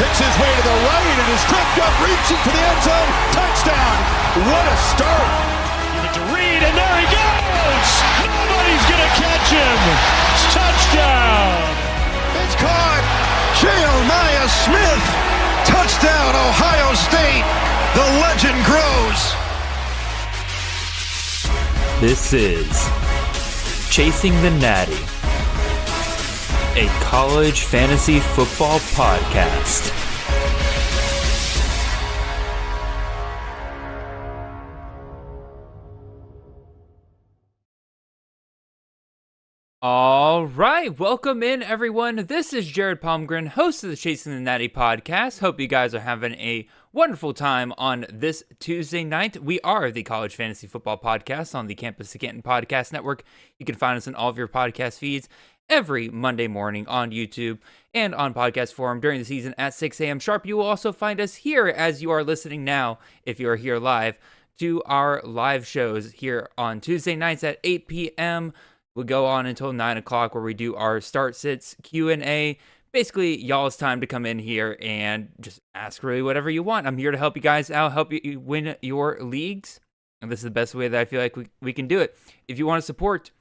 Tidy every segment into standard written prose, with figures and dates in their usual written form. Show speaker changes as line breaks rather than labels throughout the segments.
Picks his way to the right and is tripped up, reaching for the end zone. Touchdown. What a start.
Give it to Reed, and there he goes. Nobody's going to catch him. Touchdown.
It's caught. Jeremiah Smith. Touchdown, Ohio State. The legend grows.
This is Chasing the Natty, a college fantasy football podcast. All right, welcome in everyone. This is Jared Palmgren, host of the Chasing the Natty podcast. Hope you guys are having a wonderful time on this Tuesday night. We are the College Fantasy Football Podcast on the Campus to Canton Podcast Network. You can find us in all of your podcast feeds every Monday morning on YouTube and on Podcast Forum during the season at 6 a.m. sharp. You will also find us here as you are listening now, if you are here live, to our live shows here on Tuesday nights at 8 p.m. We'll go on until 9 o'clock where we do our start sits Q&A. Basically, y'all's time to come in here and just ask really whatever you want. I'm here to help you guys out, help you win your leagues. And this is the best way that I feel like we can do it. If you want to support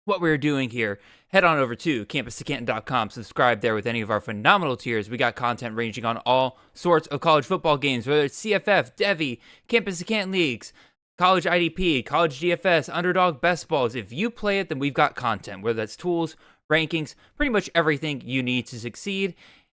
what we're doing here, head on over to campustocanton.com. Subscribe there with any of our phenomenal tiers. We got content ranging on all sorts of college football games, whether it's CFF, Devy, Campus to Canton leagues, College IDP, College DFS, Underdog Best Balls. If you play it, then we've got content, whether that's tools, rankings, pretty much everything you need to succeed.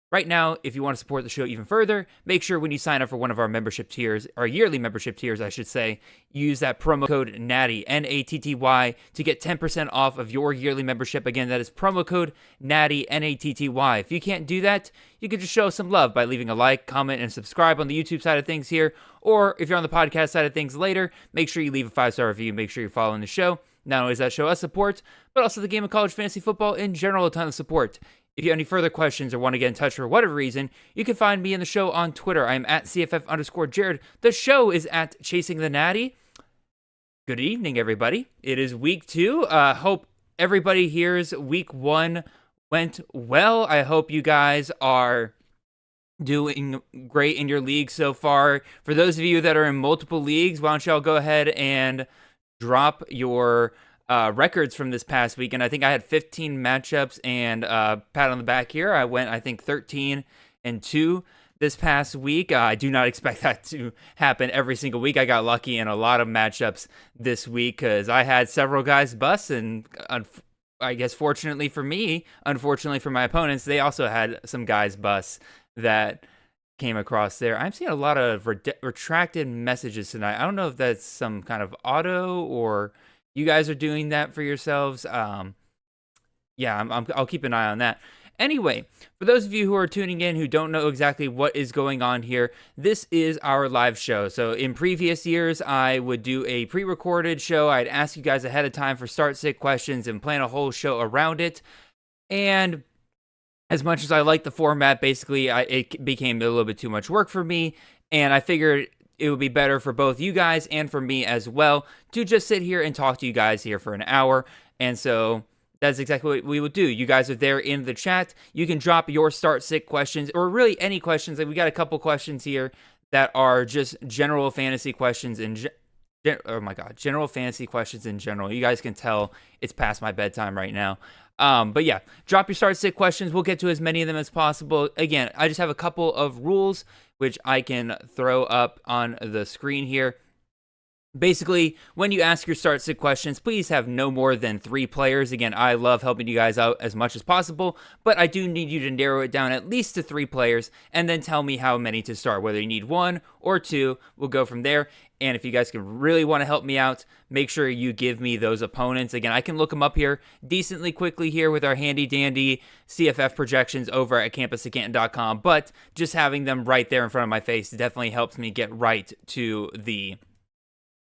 Right now, if you want to support the show even further, make sure when you sign up for one of our membership tiers, our yearly membership tiers, I should say, use that promo code NATTY, N-A-T-T-Y, to get 10% off of your yearly membership. Again, that is promo code NATTY, N-A-T-T-Y. If you can't do that, you can just show us some love by leaving a like, comment, and subscribe on the YouTube side of things here. Or if you're on the podcast side of things later, make sure you leave a 5-star review. Make sure you're following the show. Not only does that show us support, but also the game of college fantasy football in general, a ton of support. If you have any further questions or want to get in touch for whatever reason, you can find me in the show on Twitter. I am at CFF_Jared. The show is at Chasing the Natty. Good evening, everybody. It is week 2. Hope everybody here's week 1 went well. I hope you guys are doing great in your league so far. For those of you that are in multiple leagues, why don't y'all go ahead and drop your records from this past week. And I think I had 15 matchups, and pat on the back here, I went, I think, 13-2 this past week. I do not expect that to happen every single week. I got lucky in a lot of matchups this week because I had several guys bust, and I guess fortunately for me, unfortunately for my opponents, they also had some guys bust that came across there. I'm seeing a lot of retracted messages tonight. I don't know if that's some kind of auto or you guys are doing that for yourselves. I'll keep an eye on that. Anyway, for those of you who are tuning in who don't know exactly what is going on here, this is our live show. So in previous years, I would do a pre-recorded show. I'd ask you guys ahead of time for start-sit questions and plan a whole show around it. And as much as I like the format, basically, it became a little bit too much work for me, and I figured it would be better for both you guys and for me as well to just sit here and talk to you guys here for an hour. And so that's exactly what we will do. You guys are there in the chat. You can drop your start-sit questions, or really any questions. Like, we got a couple questions here that are just general fantasy questions general fantasy questions in general. You guys can tell it's past my bedtime right now. But yeah, drop your start-sit questions. We'll get to as many of them as possible. Again, I just have a couple of rules which I can throw up on the screen here. Basically, when you ask your start-sit questions, please have no more than 3 players. Again, I love helping you guys out as much as possible, but I do need you to narrow it down at least to 3 players, and then tell me how many to start. Whether you need 1 or 2, we'll go from there. And if you guys can really want to help me out, make sure you give me those opponents. Again, I can look them up here decently quickly here with our handy-dandy CFF projections over at campustocanton.com, but just having them right there in front of my face definitely helps me get right to the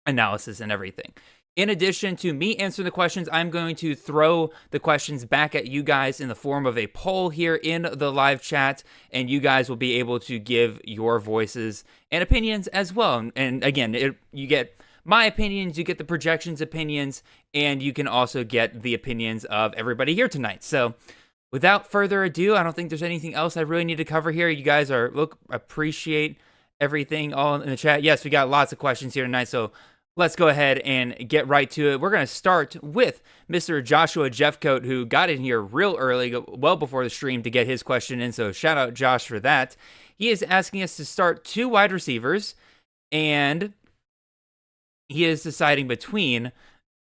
analysis and everything. In addition to me answering the questions, I'm going to throw the questions back at you guys in the form of a poll here in the live chat, and you guys will be able to give your voices and opinions as well. And again, you get my opinions, you get the projections opinions, and you can also get the opinions of everybody here tonight. So without further ado, I don't think there's anything else I really need to cover here. You guys appreciate everything all in the chat. Yes, we got lots of questions here tonight, so let's go ahead and get right to it. We're going to start with Mr. Joshua Jeffcoat, who got in here real early, well before the stream, to get his question in, so shout out Josh for that. He is asking us to start 2 wide receivers, and he is deciding between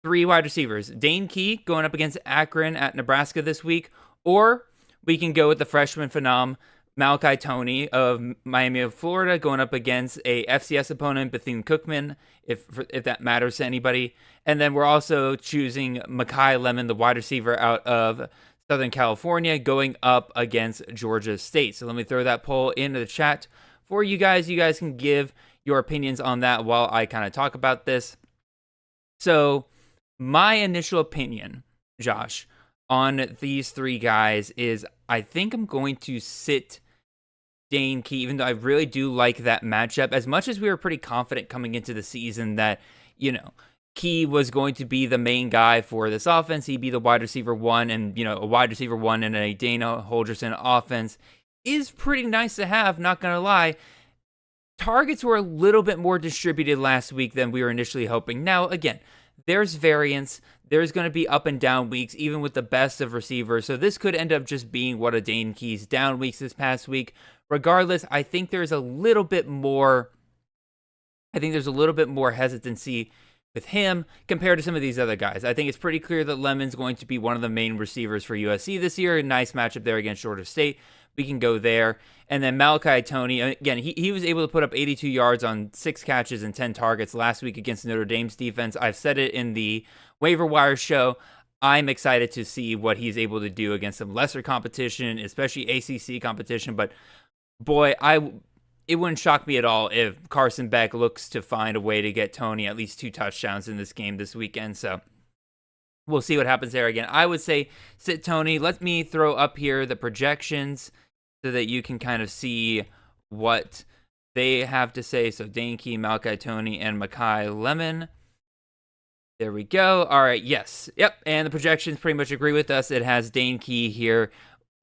3 wide receivers. Dane Key going up against Akron at Nebraska this week, or we can go with the freshman phenom, Malachi Toney of Miami of Florida, going up against a FCS opponent, Bethune-Cookman, if that matters to anybody. And then we're also choosing Mekhi Lemon, the wide receiver out of Southern California, going up against Georgia State. So let me throw that poll into the chat for you guys. You guys can give your opinions on that while I kind of talk about this. So my initial opinion, Josh, on these 3 guys is I think I'm going to sit Dane Key, even though I really do like that matchup. As much as we were pretty confident coming into the season that, Key was going to be the main guy for this offense. He'd be the wide receiver 1, and, a wide receiver 1 in a Dana Holgerson offense is pretty nice to have, not going to lie. Targets were a little bit more distributed last week than we were initially hoping. Now, again, there's variance. There's going to be up and down weeks, even with the best of receivers. So this could end up just being one of Dane Key's down weeks this past week. Regardless, I think there's a little bit more hesitancy with him compared to some of these other guys. I think it's pretty clear that Lemon's going to be one of the main receivers for USC this year. A nice matchup there against Georgia State. We can go there. And then Malachi Toney, again, he was able to put up 82 yards on 6 catches and 10 targets last week against Notre Dame's defense. I've said it in the waiver wire show. I'm excited to see what he's able to do against some lesser competition, especially ACC competition. But boy, it wouldn't shock me at all if Carson Beck looks to find a way to get Toney at least 2 touchdowns in this game this weekend. So we'll see what happens there. Again, I would say sit Toney. Let me throw up here the projections so that you can kind of see what they have to say. So Dane Key, Malachi Toney, and Mekhi Lemon. There we go. All right, yes. Yep, and the projections pretty much agree with us. It has Dane Key here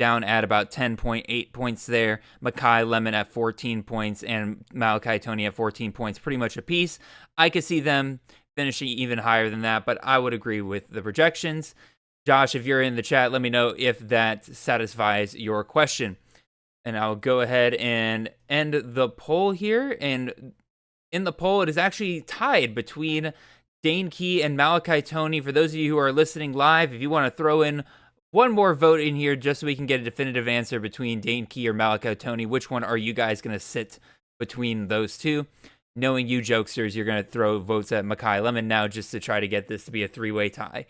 down at about 10.8 points there. Mekhi Lemon at 14 points and Malachi Toney at 14 points, pretty much a piece. I could see them finishing even higher than that, but I would agree with the projections. Josh, if you're in the chat, let me know if that satisfies your question. And I'll go ahead and end the poll here. And in the poll, it is actually tied between Dane Key and Malachi Toney. For those of you who are listening live, if you want to throw in one more vote in here just so we can get a definitive answer between Dane Key or Malachi Toney, which one are you guys going to sit between those 2? Knowing you jokesters, you're going to throw votes at Mekhi Lemon now just to try to get this to be a 3-way tie.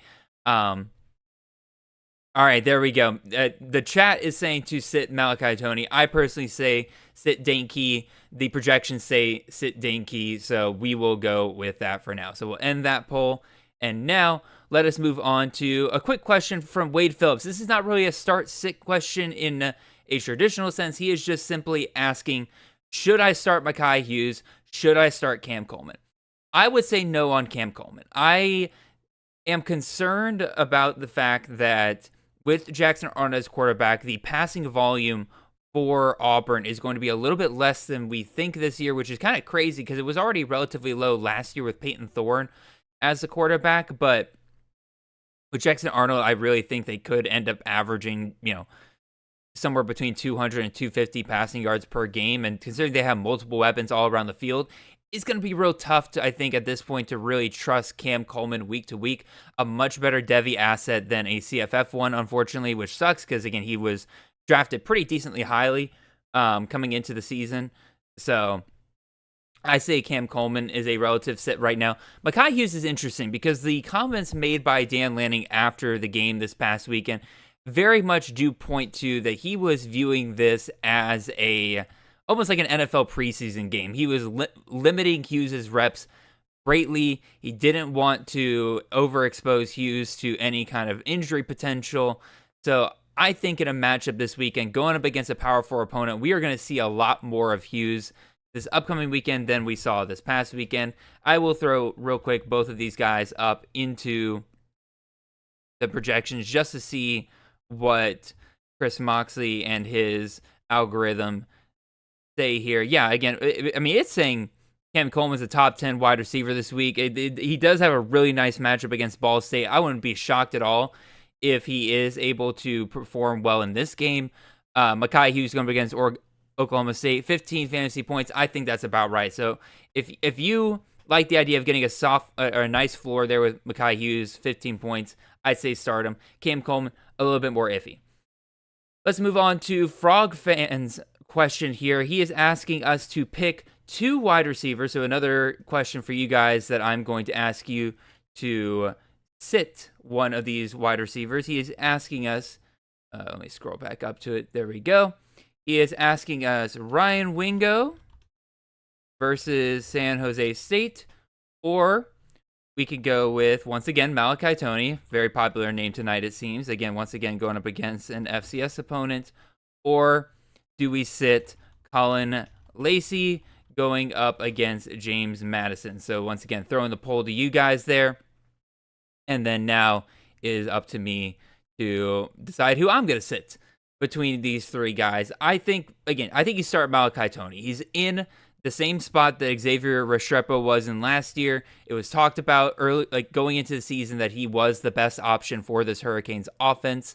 All right, there we go. The chat is saying to sit Malachi Toney. I personally say sit Dane Key. The projections say sit Dane Key, so we will go with that for now. So we'll end that poll. And now let us move on to a quick question from Wade Phillips. This is not really a start-sit question in a traditional sense. He is just simply asking, should I start Mekhi Hughes? Should I start Cam Coleman? I would say no on Cam Coleman. I am concerned about the fact that with Jackson Arnold as quarterback, the passing volume for Auburn is going to be a little bit less than we think this year, which is kind of crazy because it was already relatively low last year with Peyton Thorne as the quarterback. But with Jackson Arnold, I really think they could end up averaging, somewhere between 200 and 250 passing yards per game. And considering they have multiple weapons all around the field, it's going to be real tough to, I think, at this point, to really trust Cam Coleman week to week. A much better Devy asset than a CFF one, unfortunately, which sucks because, again, he was drafted pretty decently highly coming into the season. So I say Cam Coleman is a relative sit right now. Mekhi Hughes is interesting because the comments made by Dan Lanning after the game this past weekend very much do point to that he was viewing this as almost like an NFL preseason game. He was limiting Hughes' reps greatly. He didn't want to overexpose Hughes to any kind of injury potential. So I think in a matchup this weekend, going up against a Power 4 opponent, we are going to see a lot more of Hughes this upcoming weekend than we saw this past weekend. I will throw real quick both of these guys up into the projections just to see what Chris Moxley and his algorithm say here. Yeah, again, I mean, it's saying Cam Coleman's a top 10 wide receiver this week. He does have a really nice matchup against Ball State. I wouldn't be shocked at all if he is able to perform well in this game. Mekhi Hughes going up against Oklahoma State, 15 fantasy points. I think that's about right. So if you like the idea of getting a soft or a nice floor there with Mekhi Hughes, 15 points, I'd say start him. Cam Coleman, a little bit more iffy. Let's move on to Frog Fans question here. He is asking us to pick 2 wide receivers. So another question for you guys that I'm going to ask you to sit one of these wide receivers. He is asking us, let me scroll back up to it. There we go. He is asking us Ryan Wingo versus San Jose State, or we could go with, once again, Malachi Toney, very popular name tonight, it seems. Again, once again, going up against an FCS opponent. Or do we sit Colin Lacey going up against James Madison? So once again, throwing the poll to you guys there. And then now is up to me to decide who I'm going to sit between these 3 guys. I think you start Malachi Toney. He's in the same spot that Xavier Restrepo was in last year. It was talked about early, like going into the season, that he was the best option for this Hurricanes offense.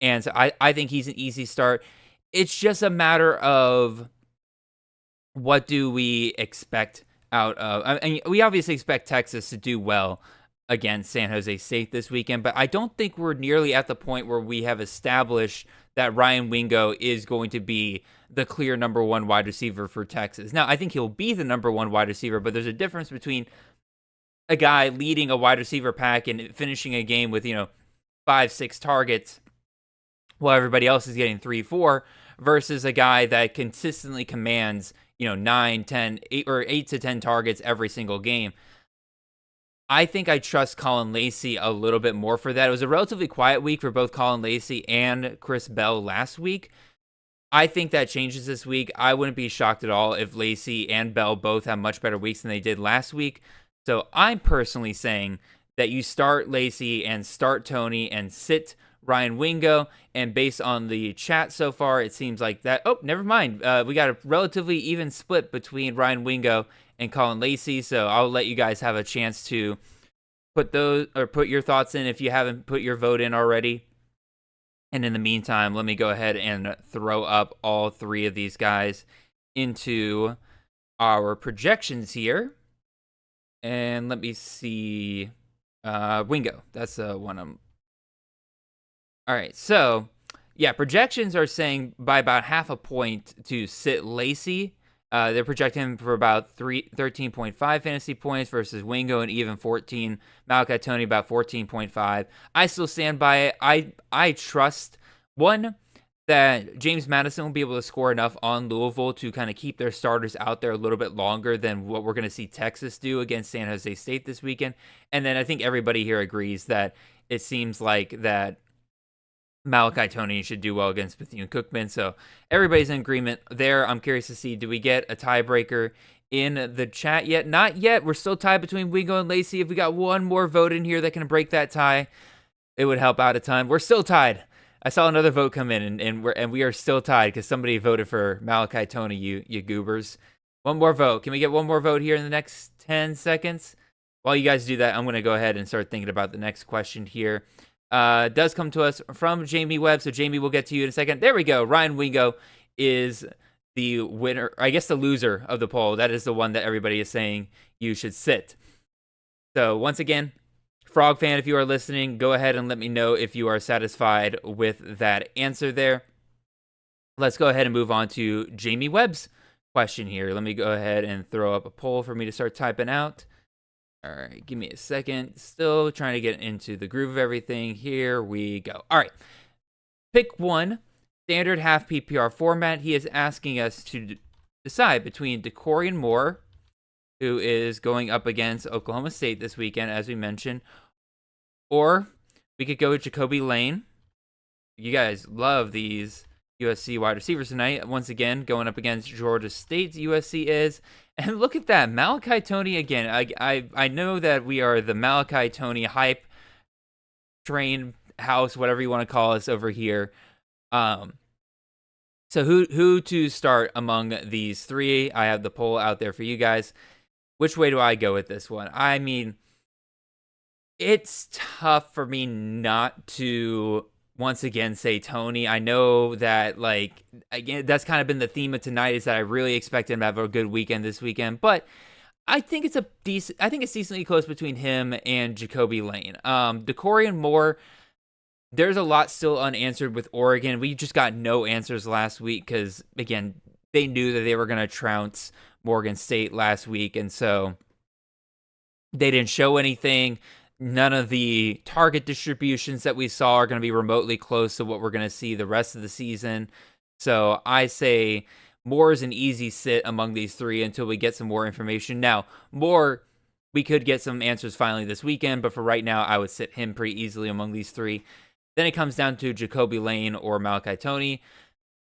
And so I think he's an easy start. It's just a matter of what do we expect out of, and we obviously expect Texas to do well against San Jose State this weekend, but I don't think we're nearly at the point where we have established that Ryan Wingo is going to be the clear number 1 wide receiver for Texas. Now, I think he'll be the number 1 wide receiver, but there's a difference between a guy leading a wide receiver pack and finishing a game with, 5-6 targets while everybody else is getting 3-4, versus a guy that consistently commands, 9, 10, 8 to 10 targets every single game. I think I trust Colin Lacey a little bit more for that. It was a relatively quiet week for both Colin Lacey and Chris Bell last week. I think that changes this week. I wouldn't be shocked at all if Lacey and Bell both have much better weeks than they did last week. So I'm personally saying that you start Lacey and start Toney and sit Ryan Wingo. And based on the chat so far, it seems like that. Oh, never mind. We got a relatively even split between Ryan Wingo and Colin Lacey. So I'll let you guys have a chance to put your thoughts in if you haven't put your vote in already. And in the meantime, let me go ahead and throw up all 3 of these guys into our projections here. And let me see. Wingo. That's one of them. All right. So, yeah, projections are saying by about half a point to sit Lacey. They're projecting him for about 13.5 fantasy points versus Wingo and even 14. Malachi Toney about 14.5. I still stand by it. I trust, one, that James Madison will be able to score enough on Louisville to kind of keep their starters out there a little bit longer than what we're going to see Texas do against San Jose State this weekend. And then I think everybody here agrees that it seems like that Malachi Toney should do well against Bethune-Cookman. So everybody's in agreement there. I'm curious to see, do we get a tiebreaker in the chat yet? Not yet. We're still tied between Wingo and Lacey. If we got one more vote in here that can break that tie, it would help out a ton. We're still tied. I saw another vote come in, and we are still tied because somebody voted for Malachi Toney, you goobers. One more vote. Can we get one more vote here in the next 10 seconds? While you guys do that, I'm going to go ahead and start thinking about the next question here. Does come to us from Jamie Webb, so Jamie, we'll get to you in a second. There we go. Ryan Wingo is the winner, I guess the loser of the poll. That is the one that everybody is saying you should sit. So once again, Frog fan, if you are listening, go ahead and let me know if you are satisfied with that answer there. Let's go ahead and move on to Jamie Webb's question here. Let me go ahead and throw up a poll for me to start typing out. All right, give me a second. Still trying to get into the groove of everything. Here we go. All right. Pick one, standard half PPR format. He is asking us to decide between DeCorian Moore, who is going up against Oklahoma State this weekend, as we mentioned, or we could go with Jacoby Lane. You guys love these USC wide receivers tonight. Once again, going up against Georgia State, USC is. And look at that, Malachi Toney again. I know that we are the Malachi Toney hype train house, whatever you want to call us over here So who to start among these three? I have the poll out there for you guys. Which way do I go with this one? I mean, it's tough for me not to once again say Tony. I know that, like, again, that's kind of been the theme of tonight, is that I really expect him to have a good weekend this weekend, but I think it's decently close between him and Jacoby Lane. Decorian Moore, there's a lot still unanswered with Oregon. We just got no answers last week because, again, they knew that they were going to trounce Morgan State last week, and so they didn't show anything. None of the target distributions that we saw are going to be remotely close to what we're going to see the rest of the season. So I say Moore is an easy sit among these three until we get some more information. Now, Moore, we could get some answers finally this weekend, but for right now, I would sit him pretty easily among these three. Then it comes down to Jacoby Lane or Malachi Toney.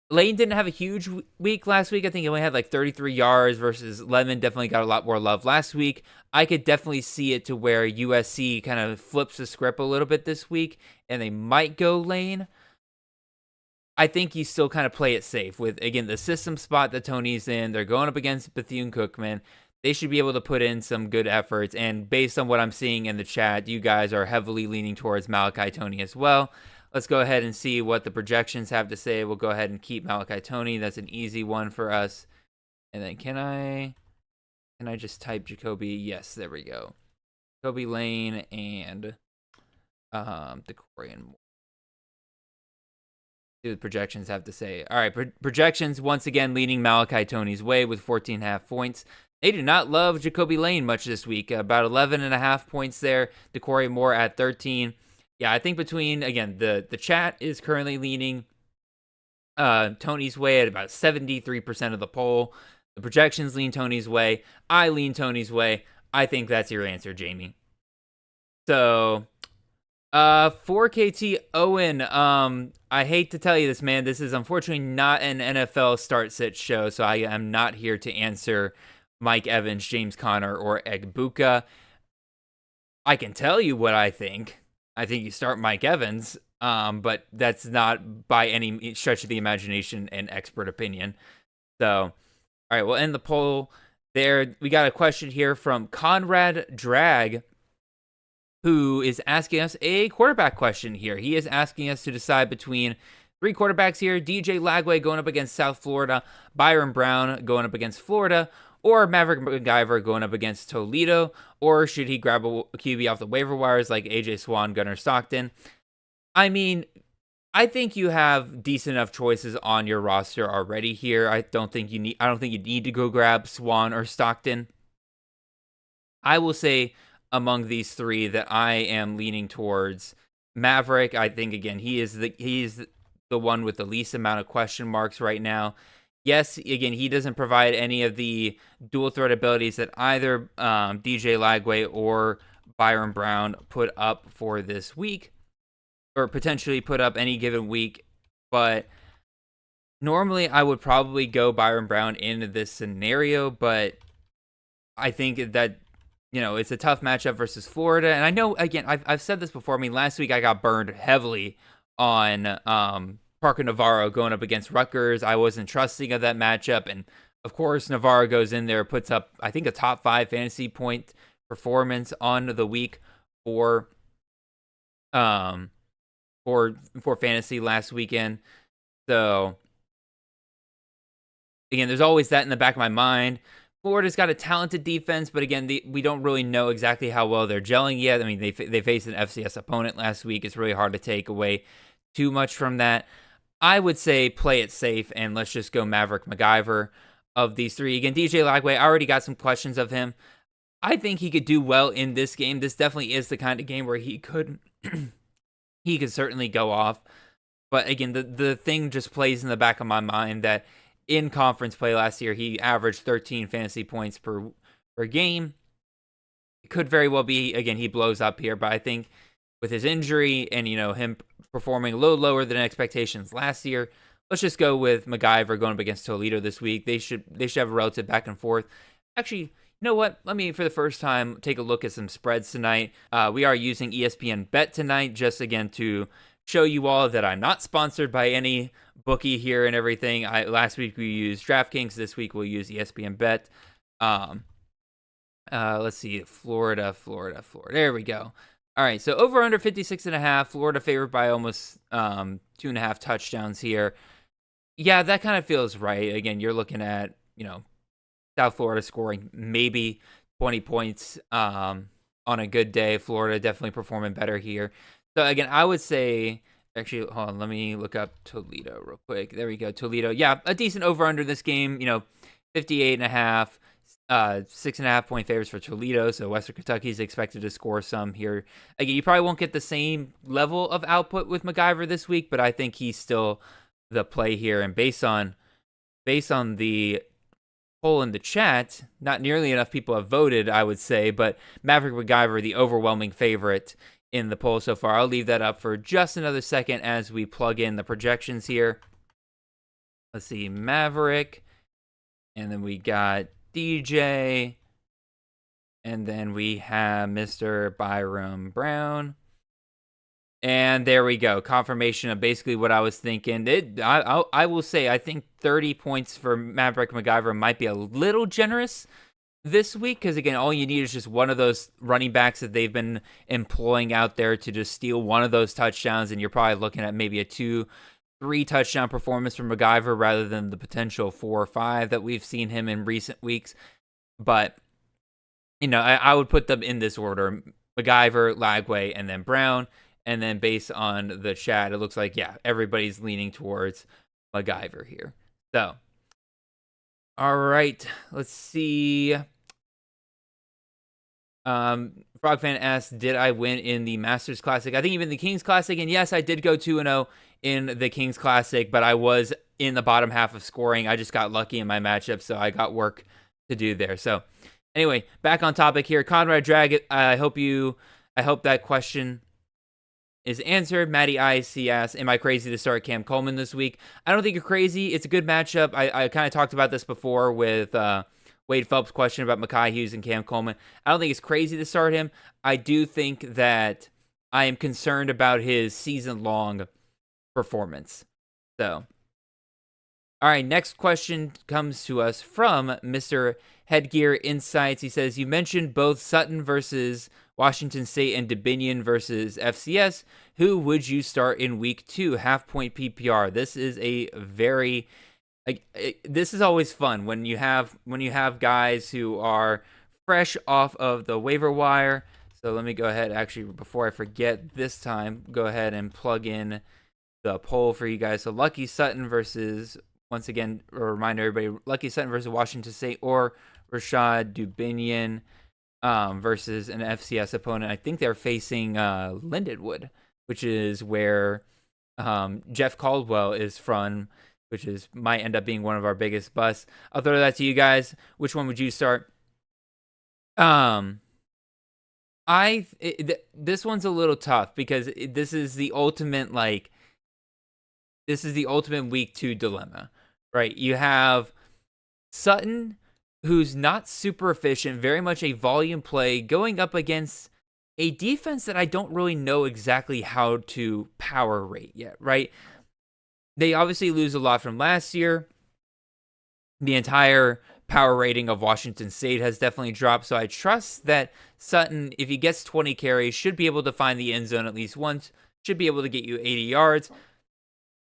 Lane didn't have a huge week last week. I think he only had like 33 yards versus Lemon definitely got a lot more love last week. I could definitely see it to where USC kind of flips the script a little bit this week, and they might go Lane. I think you still kind of play it safe with, again, the system spot that Tony's in. They're going up against Bethune-Cookman. They should be able to put in some good efforts. And based on what I'm seeing in the chat, you guys are heavily leaning towards Malachi Toney as well. Let's go ahead and see what the projections have to say. We'll go ahead and keep Malachi Toney. That's an easy one for us. And then can I just type Jacoby? Yes, there we go. Jacoby Lane and Decorian Moore. See what the projections have to say. All right, projections once again leaning Malachi Toney's way with 14.5 points. They do not love Jacoby Lane much this week. About 11.5 points there. Decorian Moore at 13. Yeah, I think between, again, the chat is currently leaning Tony's way at about 73% of the poll. The projections lean Tony's way. I lean Tony's way. I think that's your answer, Jamie. So, 4KT Owen, I hate to tell you this, man. This is unfortunately not an NFL start-sit show, so I am not here to answer Mike Evans, James Conner, or Egbuka. I can tell you what I think. I think you start Mike Evans, but that's not by any stretch of the imagination an expert opinion. So, all right, we'll end the poll there. We got a question here from Conrad Drag, who is asking us a quarterback question here. He is asking us to decide between three quarterbacks here: DJ Lagway going up against South Florida, Byron Brown going up against Florida, or Maverick MacGyver going up against Toledo, or should he grab a QB off the waiver wires like AJ Swan, Gunnar Stockton? I mean, I think you have decent enough choices on your roster already here. I don't think you need to go grab Swan or Stockton. I will say among these three that I am leaning towards Maverick. I think, again, he's the one with the least amount of question marks right now. Yes, again, he doesn't provide any of the dual threat abilities that either DJ Lagway or Byron Brown put up for this week, or potentially put up any given week. But normally I would probably go Byron Brown into this scenario, but I think that, it's a tough matchup versus Florida. And I know, again, I've said this before. I mean, last week I got burned heavily on Parker Navarro going up against Rutgers. I wasn't trusting of that matchup. And of course, Navarro goes in there, puts up, I think, a top 5 fantasy point performance on the week for fantasy last weekend. So again, there's always that in the back of my mind. Florida's got a talented defense, but again, we don't really know exactly how well they're gelling yet. I mean, they faced an FCS opponent last week. It's really hard to take away too much from that. I would say play it safe, and let's just go Maverick MacGyver of these three. Again, DJ Lagway, I already got some questions of him. I think he could do well in this game. This definitely is the kind of game where he could certainly go off. But again, the thing just plays in the back of my mind that in conference play last year, he averaged 13 fantasy points per game. It could very well be, again, he blows up here, but I think with his injury and, him performing a little lower than expectations last year, let's just go with MacGyver going up against Toledo this week. They should have a relative back and forth. Actually, you know what? Let me, for the first time, take a look at some spreads tonight. We are using ESPN Bet tonight, just again to show you all that I'm not sponsored by any bookie here and everything. Last week we used DraftKings. This week we'll use ESPN Bet. Let's see, Florida. There we go. All right, so over under 56.5. Florida favored by almost 2.5 touchdowns here. Yeah, that kind of feels right. Again, you're looking at, South Florida scoring maybe 20 points on a good day. Florida definitely performing better here. So again, I would say, actually, hold on, let me look up Toledo real quick. There we go, Toledo. Yeah, a decent over under this game. 58.5. 6.5 point favorites for Toledo, so Western Kentucky is expected to score some here. Again, you probably won't get the same level of output with MacGyver this week, but I think he's still the play here. And based on the poll in the chat, not nearly enough people have voted, I would say, but Maverick MacGyver, the overwhelming favorite in the poll so far. I'll leave that up for just another second as we plug in the projections here. Let's see, Maverick, and then we got DJ, and then we have Mr. Byram Brown, and there we go. Confirmation of basically what I was thinking. I will say, I think 30 points for Maverick MacGyver might be a little generous this week, because again, all you need is just one of those running backs that they've been employing out there to just steal one of those touchdowns, and you're probably looking at maybe a 2-3 touchdown performance from MacGyver rather than the potential 4 or 5 that we've seen him in recent weeks. But, I would put them in this order: MacGyver, Lagway, and then Brown. And then based on the chat, it looks like, yeah, everybody's leaning towards MacGyver here. So, all right, let's see. Frogfan asked, did I win in the Masters Classic? I think even the Kings Classic, and yes, I did go 2-0 in the Kings Classic, but I was in the bottom half of scoring. I just got lucky in my matchup, so I got work to do there. So anyway, back on topic here. Conrad Drag, I hope that question is answered. Matty IC asks, am I crazy to start Cam Coleman this week? I don't think you're crazy. It's a good matchup. I kind of talked about this before with Wade Phelps' question about Mekhi Hughes and Cam Coleman. I don't think it's crazy to start him. I do think that I am concerned about his season-long performance. So, all right, next question comes to us from Mr. Headgear Insights. He says, you mentioned both Sutton versus Washington State and Dominion versus FCS. Who would you start in week 2? Half-point PPR. This is a very... this is always fun when you have guys who are fresh off of the waiver wire. So let me go ahead, actually, before I forget this time, go ahead and plug in the poll for you guys. So Lucky Sutton versus, once again, a reminder everybody, Lucky Sutton versus Washington State, or Rashad Dubinion versus an FCS opponent. I think they're facing Lindenwood, which is where Jeff Caldwell is from, which might end up being one of our biggest busts. I'll throw that to you guys. Which one would you start? This one's a little tough because this is the ultimate week 2 dilemma, right? You have Sutton, who's not super efficient, very much a volume play, going up against a defense that I don't really know exactly how to power rate yet, right? They obviously lose a lot from last year. The entire power rating of Washington State has definitely dropped, so I trust that Sutton, if he gets 20 carries, should be able to find the end zone at least once, should be able to get you 80 yards.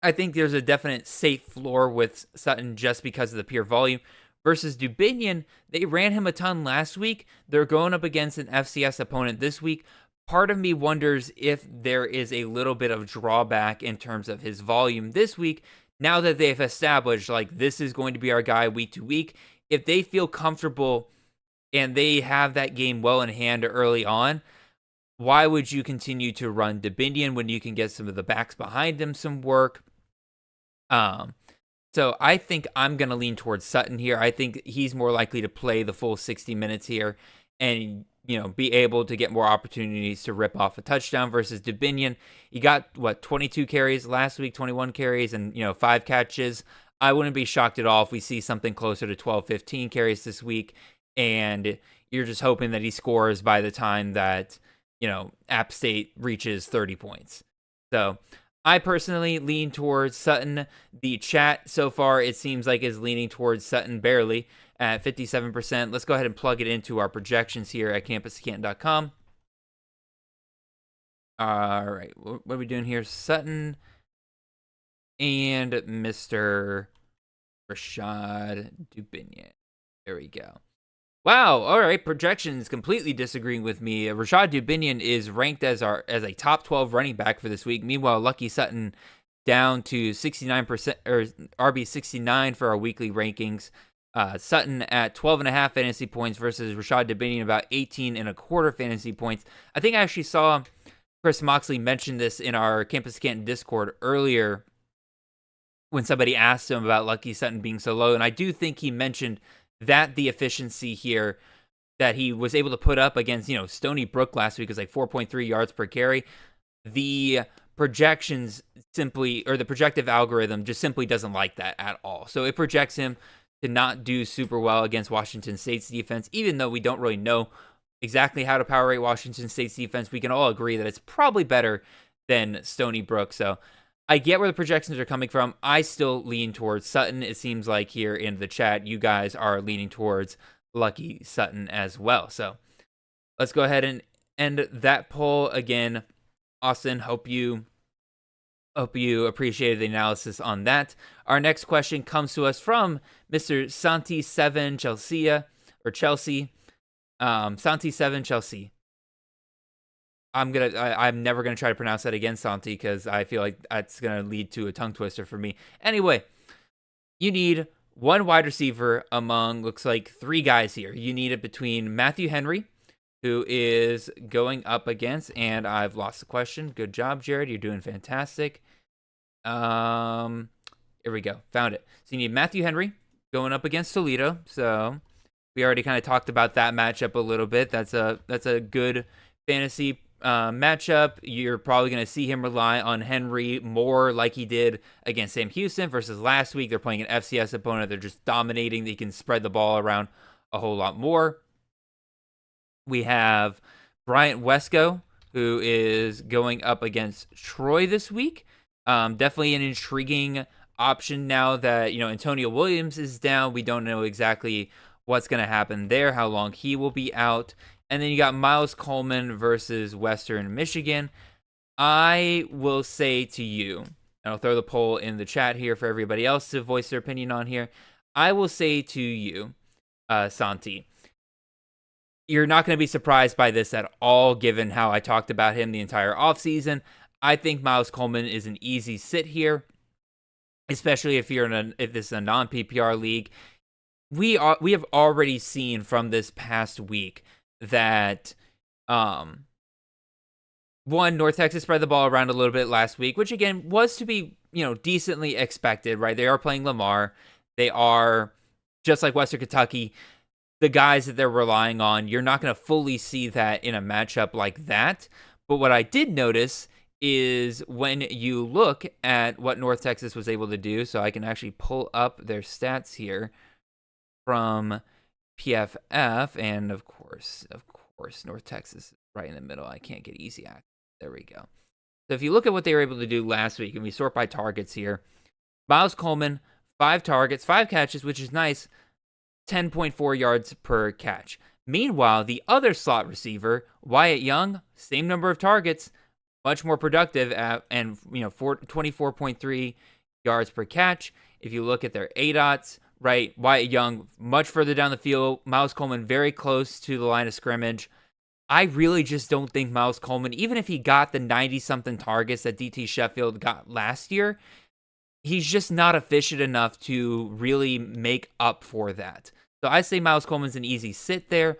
I think there's a definite safe floor with Sutton just because of the pure volume. Versus Dubinion, they ran him a ton last week. They're going up against an FCS opponent this week. Part of me wonders if there is a little bit of drawback in terms of his volume this week, now that they've established, this is going to be our guy week to week. If they feel comfortable and they have that game well in hand early on, why would you continue to run Dubinion when you can get some of the backs behind him some work? So I think I'm going to lean towards Sutton here. I think he's more likely to play the full 60 minutes here and, be able to get more opportunities to rip off a touchdown versus Dubinion. He got, 22 carries last week, 21 carries, and, 5 catches. I wouldn't be shocked at all if we see something closer to 12, 15 carries this week, and you're just hoping that he scores by the time that, App State reaches 30 points. So I personally lean towards Sutton. The chat so far, it seems like, is leaning towards Sutton barely at 57%. Let's go ahead and plug it into our projections here at campuscanton.com. All right, what are we doing here? Sutton and Mr. Rashad Dubinion. There we go. Wow, all right, projections completely disagreeing with me. Rashad Dubinion is ranked as a top 12 running back for this week. Meanwhile, Lucky Sutton down to 69% or RB 69 for our weekly rankings. Sutton at 12.5 fantasy points versus Rashad Dubinion about 18.25 fantasy points. I think I actually saw Chris Moxley mention this in our Campus Canton Discord earlier when somebody asked him about Lucky Sutton being so low, and I do think he mentioned that the efficiency here that he was able to put up against, Stony Brook last week was like 4.3 yards per carry. The projections simply, or the projective algorithm just simply doesn't like that at all. So it projects him to not do super well against Washington State's defense, even though we don't really know exactly how to power rate Washington State's defense. We can all agree that it's probably better than Stony Brook. So I get where the projections are coming from. I still lean towards Sutton. It seems like here in the chat, you guys are leaning towards Lucky Sutton as well. So let's go ahead and end that poll again. Austin, hope you appreciated the analysis on that. Our next question comes to us from Mr. Santi7 Chelsea. Santi7 Chelsea. I'm never gonna try to pronounce that again, Santi, because I feel like that's gonna lead to a tongue twister for me. Anyway, you need one wide receiver among, looks like, 3 guys here. You need it between Matthew Henry, who is going up against, and I've lost the question. Good job, Jared. You're doing fantastic. Here we go. Found it. So you need Matthew Henry going up against Toledo. So we already kind of talked about that matchup a little bit. That's a good fantasy matchup. You're probably going to see him rely on Henry more like he did against Sam Houston versus last week. They're playing an FCS opponent. They're just dominating. They can spread the ball around a whole lot more. We have Bryant Wesco, who is going up against Troy this week. Definitely an intriguing option now that, Antonio Williams is down. We don't know exactly what's going to happen there, how long he will be out. And then you got Miles Coleman versus Western Michigan. I will say to you, and I'll throw the poll in the chat here for everybody else to voice their opinion on here. I will say to you, Santi, you're not going to be surprised by this at all, given how I talked about him the entire offseason. I think Miles Coleman is an easy sit here, especially if this is a non-PPR league. We have already seen from this past week that North Texas spread the ball around a little bit last week, which again was to be decently expected, right? They are playing Lamar. They are, just like Western Kentucky, the guys that they're relying on. You're not going to fully see that in a matchup like that. But what I did notice is when you look at what North Texas was able to do, so I can actually pull up their stats here from PFF, and of course, North Texas is right in the middle. I can't get easy access. There we go. So if you look at what they were able to do last week, and we sort by targets here, Miles Coleman, 5 targets, 5 catches, which is nice, 10.4 yards per catch. Meanwhile, the other slot receiver, Wyatt Young, same number of targets, much more productive and 24.3 yards per catch. If you look at their ADOTs, right, Wyatt Young much further down the field, Miles Coleman very close to the line of scrimmage. I really just don't think Miles Coleman, even if he got the 90-something targets that DT Sheffield got last year, he's just not efficient enough to really make up for that. So I say Miles Coleman's an easy sit there.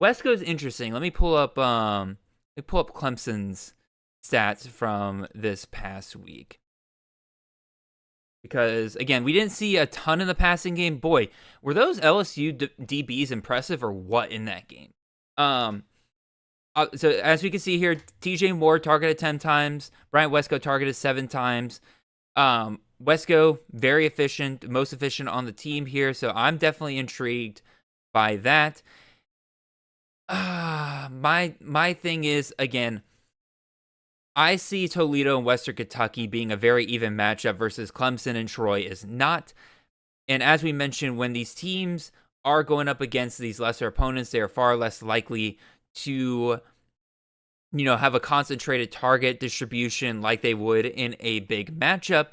Wesco's interesting. Let me pull up Clemson's stats from this past week. Because, again, we didn't see a ton in the passing game. Boy, were those LSU DBs impressive or what in that game? So as we can see here, TJ Moore targeted 10 times. Bryant Wesco targeted 7 times. Wesco, very efficient, most efficient on the team here. So I'm definitely intrigued by that. My thing is, again, I see Toledo and Western Kentucky being a very even matchup versus Clemson and Troy is not. And as we mentioned, when these teams are going up against these lesser opponents, they are far less likely to, have a concentrated target distribution like they would in a big matchup.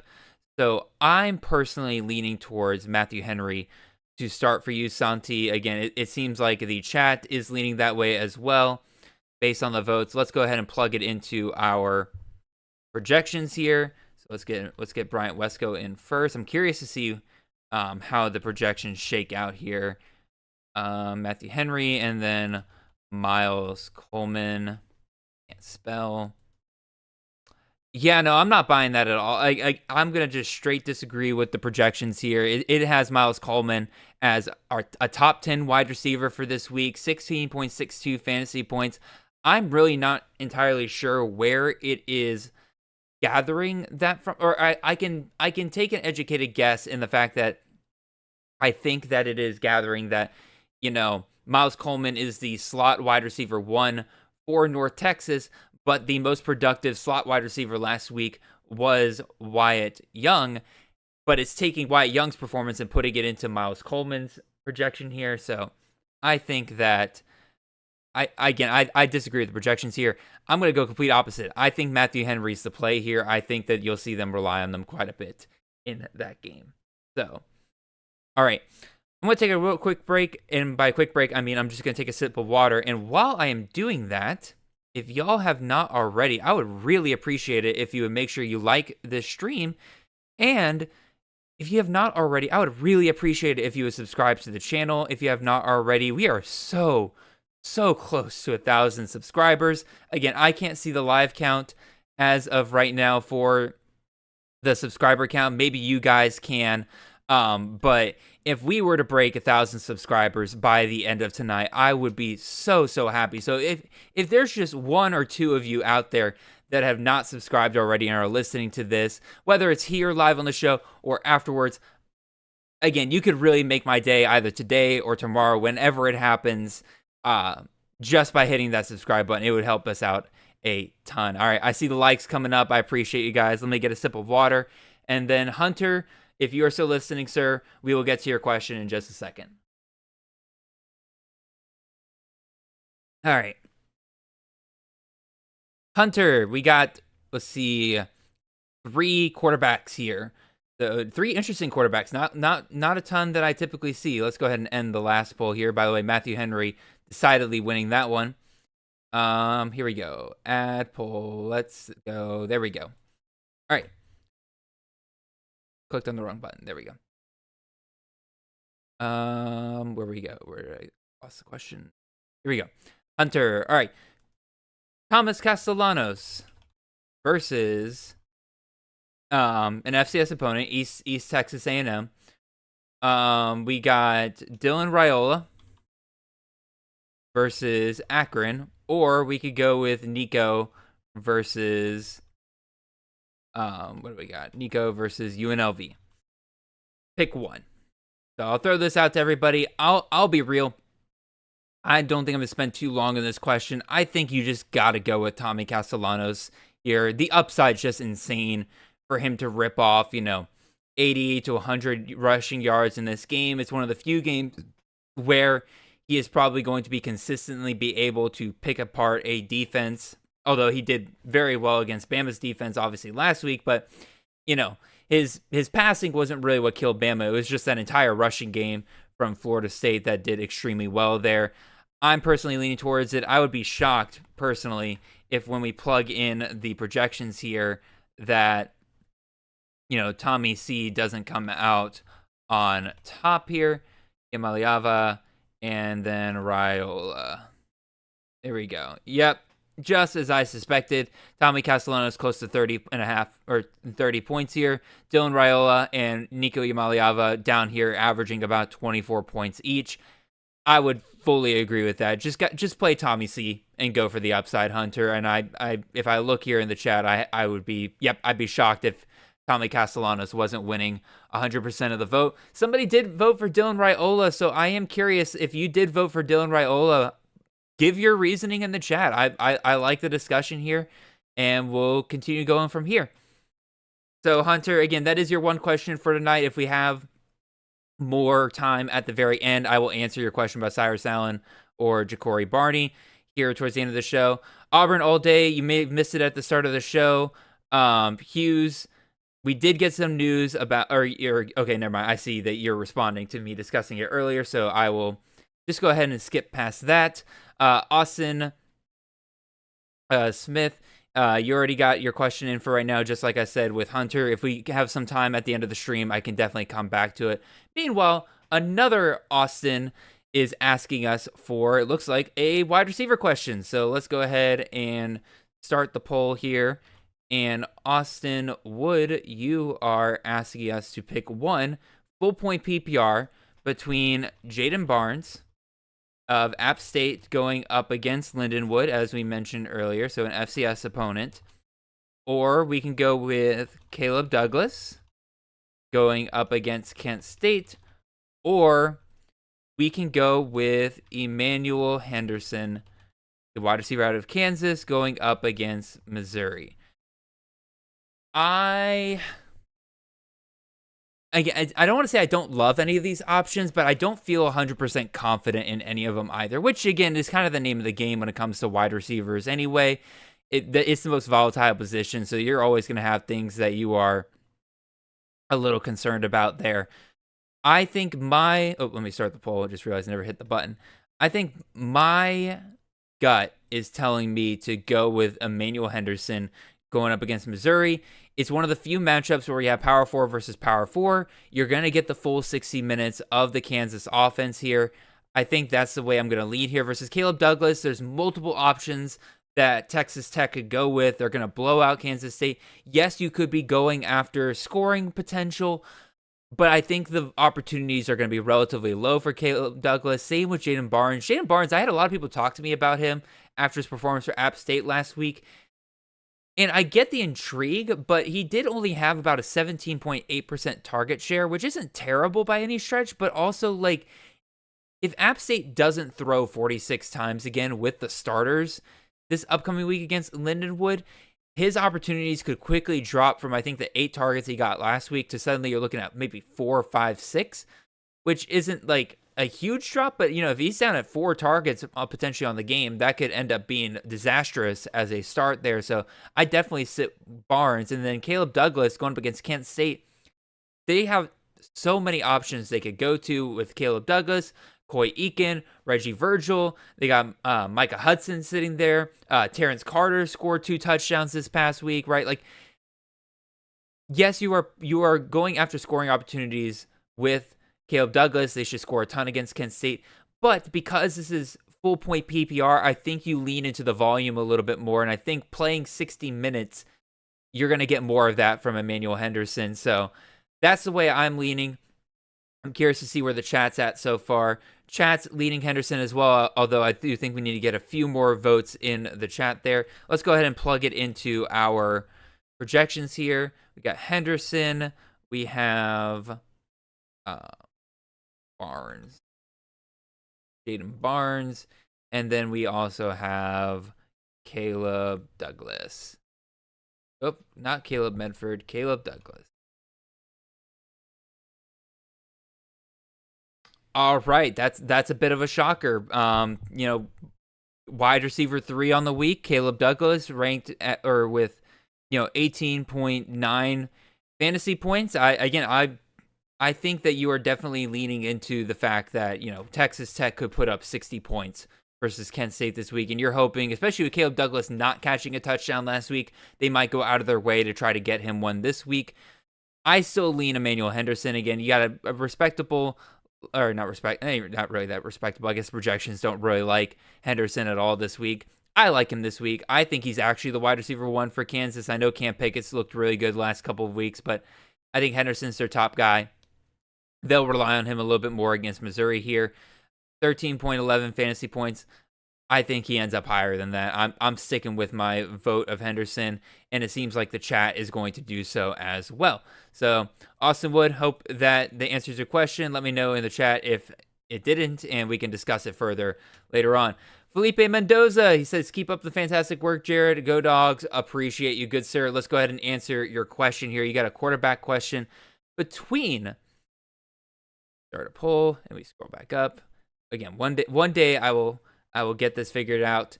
So I'm personally leaning towards Matthew Henry to start for you, Santi. Again, it seems like the chat is leaning that way as well based on the votes. Let's go ahead and plug it into our projections here. So let's get Bryant Wesco in first. I'm curious to see how the projections shake out here. Matthew Henry and then Miles Coleman. Can't spell. Yeah, no, I'm not buying that at all. I'm going to just straight disagree with the projections here. It has Miles Coleman as a top 10 wide receiver for this week, 16.62 fantasy points. I'm really not entirely sure where it is gathering that from, or I can take an educated guess in the fact that I think that it is gathering that, Miles Coleman is the slot wide receiver 1 for North Texas, but the most productive slot wide receiver last week was Wyatt Young, but it's taking Wyatt Young's performance and putting it into Miles Coleman's projection here. So I think that I disagree with the projections here. I'm going to go complete opposite. I think Matthew Henry's the play here. I think that you'll see them rely on them quite a bit in that game. So, all right. I'm going to take a real quick break. And by quick break, I mean I'm just going to take a sip of water. And while I am doing that, if y'all have not already, I would really appreciate it if you would make sure you like this stream. And if you have not already, I would really appreciate it if you would subscribe to the channel. If you have not already, we are so close to 1,000 subscribers. Again, I can't see the live count as of right now for the subscriber count. Maybe you guys can. But if we were to break 1,000 subscribers by the end of tonight, I would be so happy. So if there's just one or two of you out there that have not subscribed already and are listening to this, whether it's here live on the show or afterwards, again, you could really make my day either today or tomorrow, whenever it happens, just by hitting that subscribe button. It would help us out a ton. All right, I see the likes coming up. I appreciate you guys. Let me get a sip of water. And then Hunter, if you are still listening, sir, we will get to your question in just a second. All right. Hunter, we got, let's see, 3 quarterbacks here. The 3 interesting quarterbacks, not a ton that I typically see. Let's go ahead and end the last poll here. By the way, Matthew Henry decidedly winning that one. Here we go. Add poll. Let's go. There we go. All right. Clicked on the wrong button. There we go. Where we go? Where did I lost the question? Here we go. Hunter. All right. Thomas Castellanos versus an FCS opponent, East Texas A&M. We got Dylan Raiola versus Akron, or we could go with Nico versus what do we got? Nico versus UNLV. Pick one. So I'll throw this out to everybody. I'll be real. I don't think I'm going to spend too long on this question. I think you just got to go with Tommy Castellanos here. The upside's just insane for him to rip off, 80 to 100 rushing yards in this game. It's one of the few games where he is probably going to be consistently be able to pick apart a defense, although he did very well against Bama's defense, obviously, last week. But, his passing wasn't really what killed Bama. It was just that entire rushing game from Florida State that did extremely well there. I'm personally leaning towards it. I would be shocked, personally, if when we plug in the projections here that, Tommy C doesn't come out on top here. Imaliava and then Raiola. There we go. Yep. Just as I suspected, Tommy Castellanos close to 30.5 or 30 points here. Dylan Raiola and Nico Imaliava down here averaging about 24 points each. I would fully agree with that. Just play Tommy C and go for the upside, Hunter. And I if I look here in the chat, I'd be shocked if Tommy Castellanos wasn't winning 100% of the vote. Somebody did vote for Dylan Raiola, so I am curious if you did vote for Dylan Raiola. Give your reasoning in the chat. I like the discussion here. and we'll continue going from here. So, Hunter, again, that is your one question for tonight. If we have more time at the very end, I will answer your question about Cyrus Allen or Ja'Cory Barney here towards the end of the show. Auburn all day. You may have missed it at the start of the show. Hughes, we did get some news about, okay, never mind. I see that you're responding to me discussing it earlier, so I will just go ahead and skip past that. Austin Smith, you already got your question in for right now, just like I said with Hunter. If we have some time at the end of the stream, I can definitely come back to it. Meanwhile, another Austin is asking us for, it looks like, a wide receiver question. So let's go ahead and start the poll here. And Austin Wood, you are asking us to pick one full point PPR between Jaden Barnes of App State going up against Lindenwood, as we mentioned earlier, so an FCS opponent. Or we can go with Caleb Douglas going up against Kent State. Or we can go with Emmanuel Henderson, the wide receiver out of Kansas, going up against Missouri. I don't want to say I don't love any of these options, but I don't feel 100% confident in any of them either, which, again, is kind of the name of the game when it comes to wide receivers anyway. It's the most volatile position, so you're always going to have things that you are a little concerned about there. I think let me start the poll. I just realized I never hit the button. I think my gut is telling me to go with Emmanuel Henderson going up against Missouri. It's one of the few matchups where you have Power 4 versus Power 4. You're going to get the full 60 minutes of the Kansas offense here. I think that's the way I'm going to lead here versus Caleb Douglas. There's multiple options that Texas Tech could go with. They're going to blow out Kansas State. Yes, you could be going after scoring potential, but I think the opportunities are going to be relatively low for Caleb Douglas. Same with Jaden Barnes. Jaden Barnes, I had a lot of people talk to me about him after his performance for App State last week. And I get the intrigue, but he did only have about a 17.8% target share, which isn't terrible by any stretch, but also, like, if App State doesn't throw 46 times again with the starters this upcoming week against Lindenwood, his opportunities could quickly drop from, I think, the 8 targets he got last week to suddenly you're looking at maybe 4, 5, 6, which isn't, like, a huge drop, but, if he's down at 4 targets potentially on the game, that could end up being disastrous as a start there. So I definitely sit Barnes. And then Caleb Douglas going up against Kent State. They have so many options they could go to with Caleb Douglas, Coy Eakin, Reggie Virgil. They got Micah Hudson sitting there. Terrence Carter scored 2 touchdowns this past week, right? Like, yes, you are going after scoring opportunities with Caleb Douglas. They should score a ton against Kent State. But because this is full point PPR, I think you lean into the volume a little bit more. And I think playing 60 minutes, you're going to get more of that from Emmanuel Henderson. So that's the way I'm leaning. I'm curious to see where the chat's at so far. Chat's leading Henderson as well, although I do think we need to get a few more votes in the chat there. Let's go ahead and plug it into our projections here. We got Henderson. We have Barnes, Jaden Barnes, and then we also have Caleb Douglas. Oh, not Caleb Medford, Caleb Douglas. All right, that's a bit of a shocker. Wide receiver 3 on the week, Caleb Douglas ranked with 18.9 fantasy points. I think that you are definitely leaning into the fact that, Texas Tech could put up 60 points versus Kent State this week. And you're hoping, especially with Caleb Douglas not catching a touchdown last week, they might go out of their way to try to get him one this week. I still lean Emmanuel Henderson. Again, you got a respectable, or not really that respectable. I guess projections don't really like Henderson at all this week. I like him this week. I think he's actually the wide receiver 1 for Kansas. I know Cam Pickett's looked really good the last couple of weeks, but I think Henderson's their top guy. They'll rely on him a little bit more against Missouri here. 13.11 fantasy points. I think he ends up higher than that. I'm sticking with my vote of Henderson, and it seems like the chat is going to do so as well. So, Austin Wood, hope that the answers your question. Let me know in the chat if it didn't, and we can discuss it further later on. Felipe Mendoza, he says, keep up the fantastic work, Jared. Go Dogs. Appreciate you, good sir. Let's go ahead and answer your question here. You got a quarterback question between, start a poll, and we scroll back up. Again, one day I will get this figured out.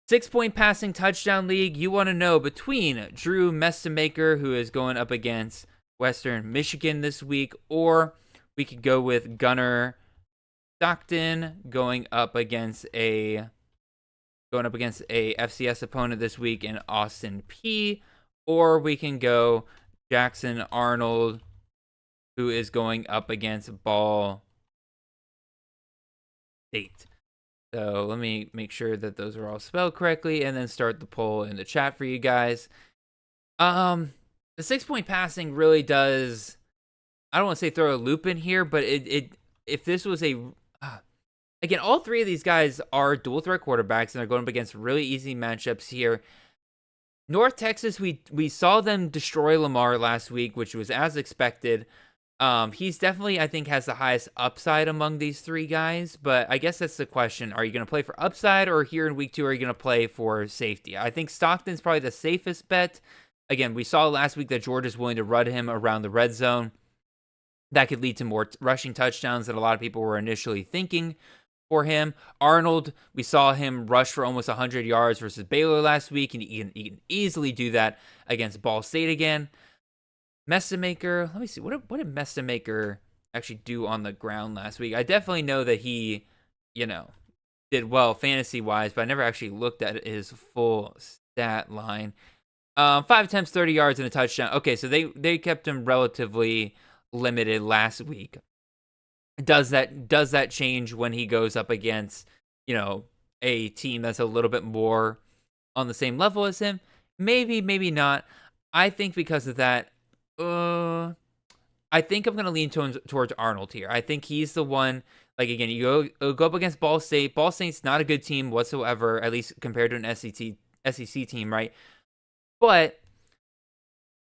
6-point passing touchdown league. You want to know between Drew Mestamaker, who is going up against Western Michigan this week, or we could go with Gunnar Stockton going up against a FCS opponent this week in Austin P, or we can go Jackson Arnold, who is going up against Ball State. So let me make sure that those are all spelled correctly and then start the poll in the chat for you guys. The 6-point passing really does, I don't want to say throw a loop in here, but if this was again, all three of these guys are dual threat quarterbacks and they're going up against really easy matchups here. North Texas, we saw them destroy Lamar last week, which was as expected. He's definitely, I think, has the highest upside among these three guys, but I guess that's the question. Are you going to play for upside, or here in week 2, are you going to play for safety? I think Stockton's probably the safest bet. Again, we saw last week that Georgia's willing to run him around the red zone. That could lead to more rushing touchdowns than a lot of people were initially thinking for him. Arnold, we saw him rush for almost 100 yards versus Baylor last week, and he can easily do that against Ball State again. Mestamaker, let me see. What did Mestamaker actually do on the ground last week? I definitely know that he, did well fantasy-wise, but I never actually looked at his full stat line. 5 attempts, 30 yards, and a touchdown. Okay, so they kept him relatively limited last week. Does that change when he goes up against, a team that's a little bit more on the same level as him? Maybe, maybe not. I think because of that, I think I'm going to lean towards Arnold here. I think he's the one, like, again, you go up against Ball State. Ball State's not a good team whatsoever, at least compared to an SEC team, right? But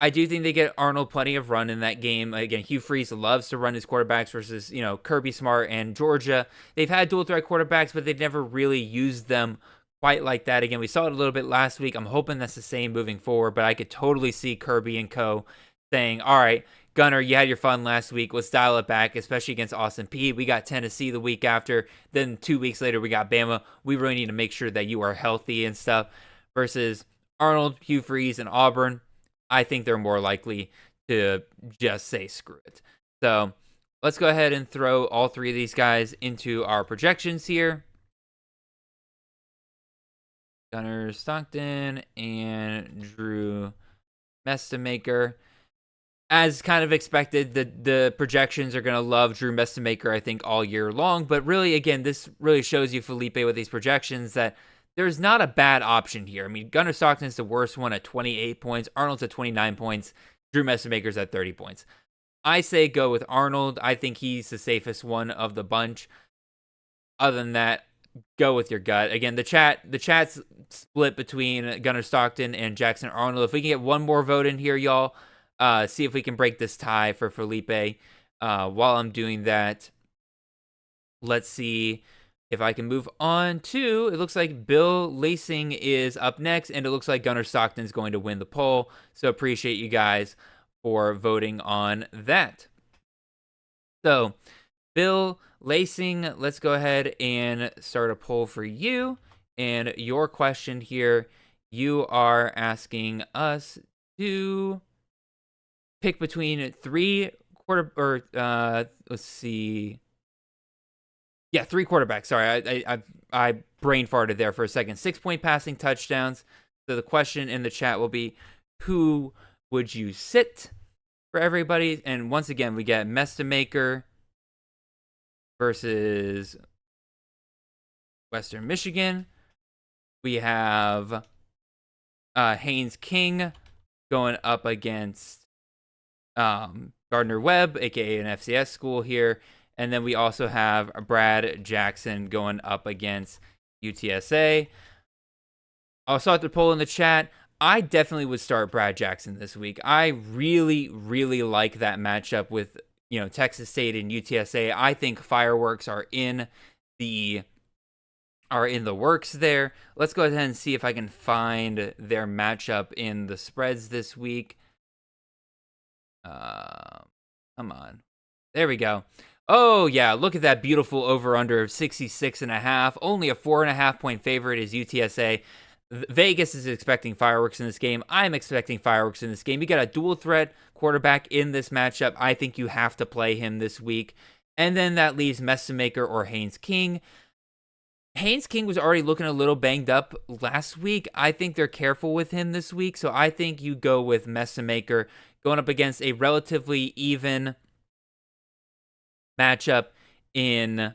I do think they get Arnold plenty of run in that game. Again, Hugh Freeze loves to run his quarterbacks versus, Kirby Smart and Georgia. They've had dual threat quarterbacks, but they've never really used them quite like that. Again, we saw it a little bit last week. I'm hoping that's the same moving forward, but I could totally see Kirby and co saying, all right, Gunner, you had your fun last week. Let's dial it back, especially against Austin P. We got Tennessee the week after. Then 2 weeks later, we got Bama. We really need to make sure that you are healthy and stuff. Versus Arnold, Hugh Freeze, and Auburn, I think they're more likely to just say screw it. So let's go ahead and throw all three of these guys into our projections here. Gunnar Stockton and Drew Mestamaker. As kind of expected, the projections are going to love Drew Mestamaker, I think, all year long. But really, again, this really shows you, Felipe, with these projections that there's not a bad option here. I mean, Gunnar Stockton's the worst one at 28 points. Arnold's at 29 points. Drew Mestamaker's at 30 points. I say go with Arnold. I think he's the safest one of the bunch. Other than that, go with your gut. Again, the chat's split between Gunnar Stockton and Jackson Arnold. If we can get one more vote in here, y'all, see if we can break this tie for Felipe. While I'm doing that, let's see if I can move on to, it looks like Bill Lacing is up next, and it looks like Gunnar Stockton's going to win the poll. So appreciate you guys for voting on that. So, Bill Lacing, let's go ahead and start a poll for you. And your question here, you are asking us to pick between three quarterbacks. Sorry, I brain farted there for a second. 6-point passing touchdowns. So the question in the chat will be, who would you sit for everybody? And once again, we get Mestamaker versus Western Michigan. We have Haynes King going up against Gardner Webb, aka an FCS school here. And then we also have Brad Jackson going up against UTSA. I'll start the poll in the chat. I definitely would start Brad Jackson this week. I really, really like that matchup with, Texas State and UTSA. I think fireworks are in the are in the works there. Let's go ahead and see if I can find their matchup in the spreads this week. Come on. There we go. Oh, yeah, look at that beautiful over-under of 66.5. Only a 4.5-point favorite is UTSA. Vegas is expecting fireworks in this game. I'm expecting fireworks in this game. You got a dual-threat quarterback in this matchup. I think you have to play him this week. And then that leaves Messamaker or Haynes King. Haynes King was already looking a little banged up last week. I think they're careful with him this week, so I think you go with Messamaker going up against a relatively even matchup in...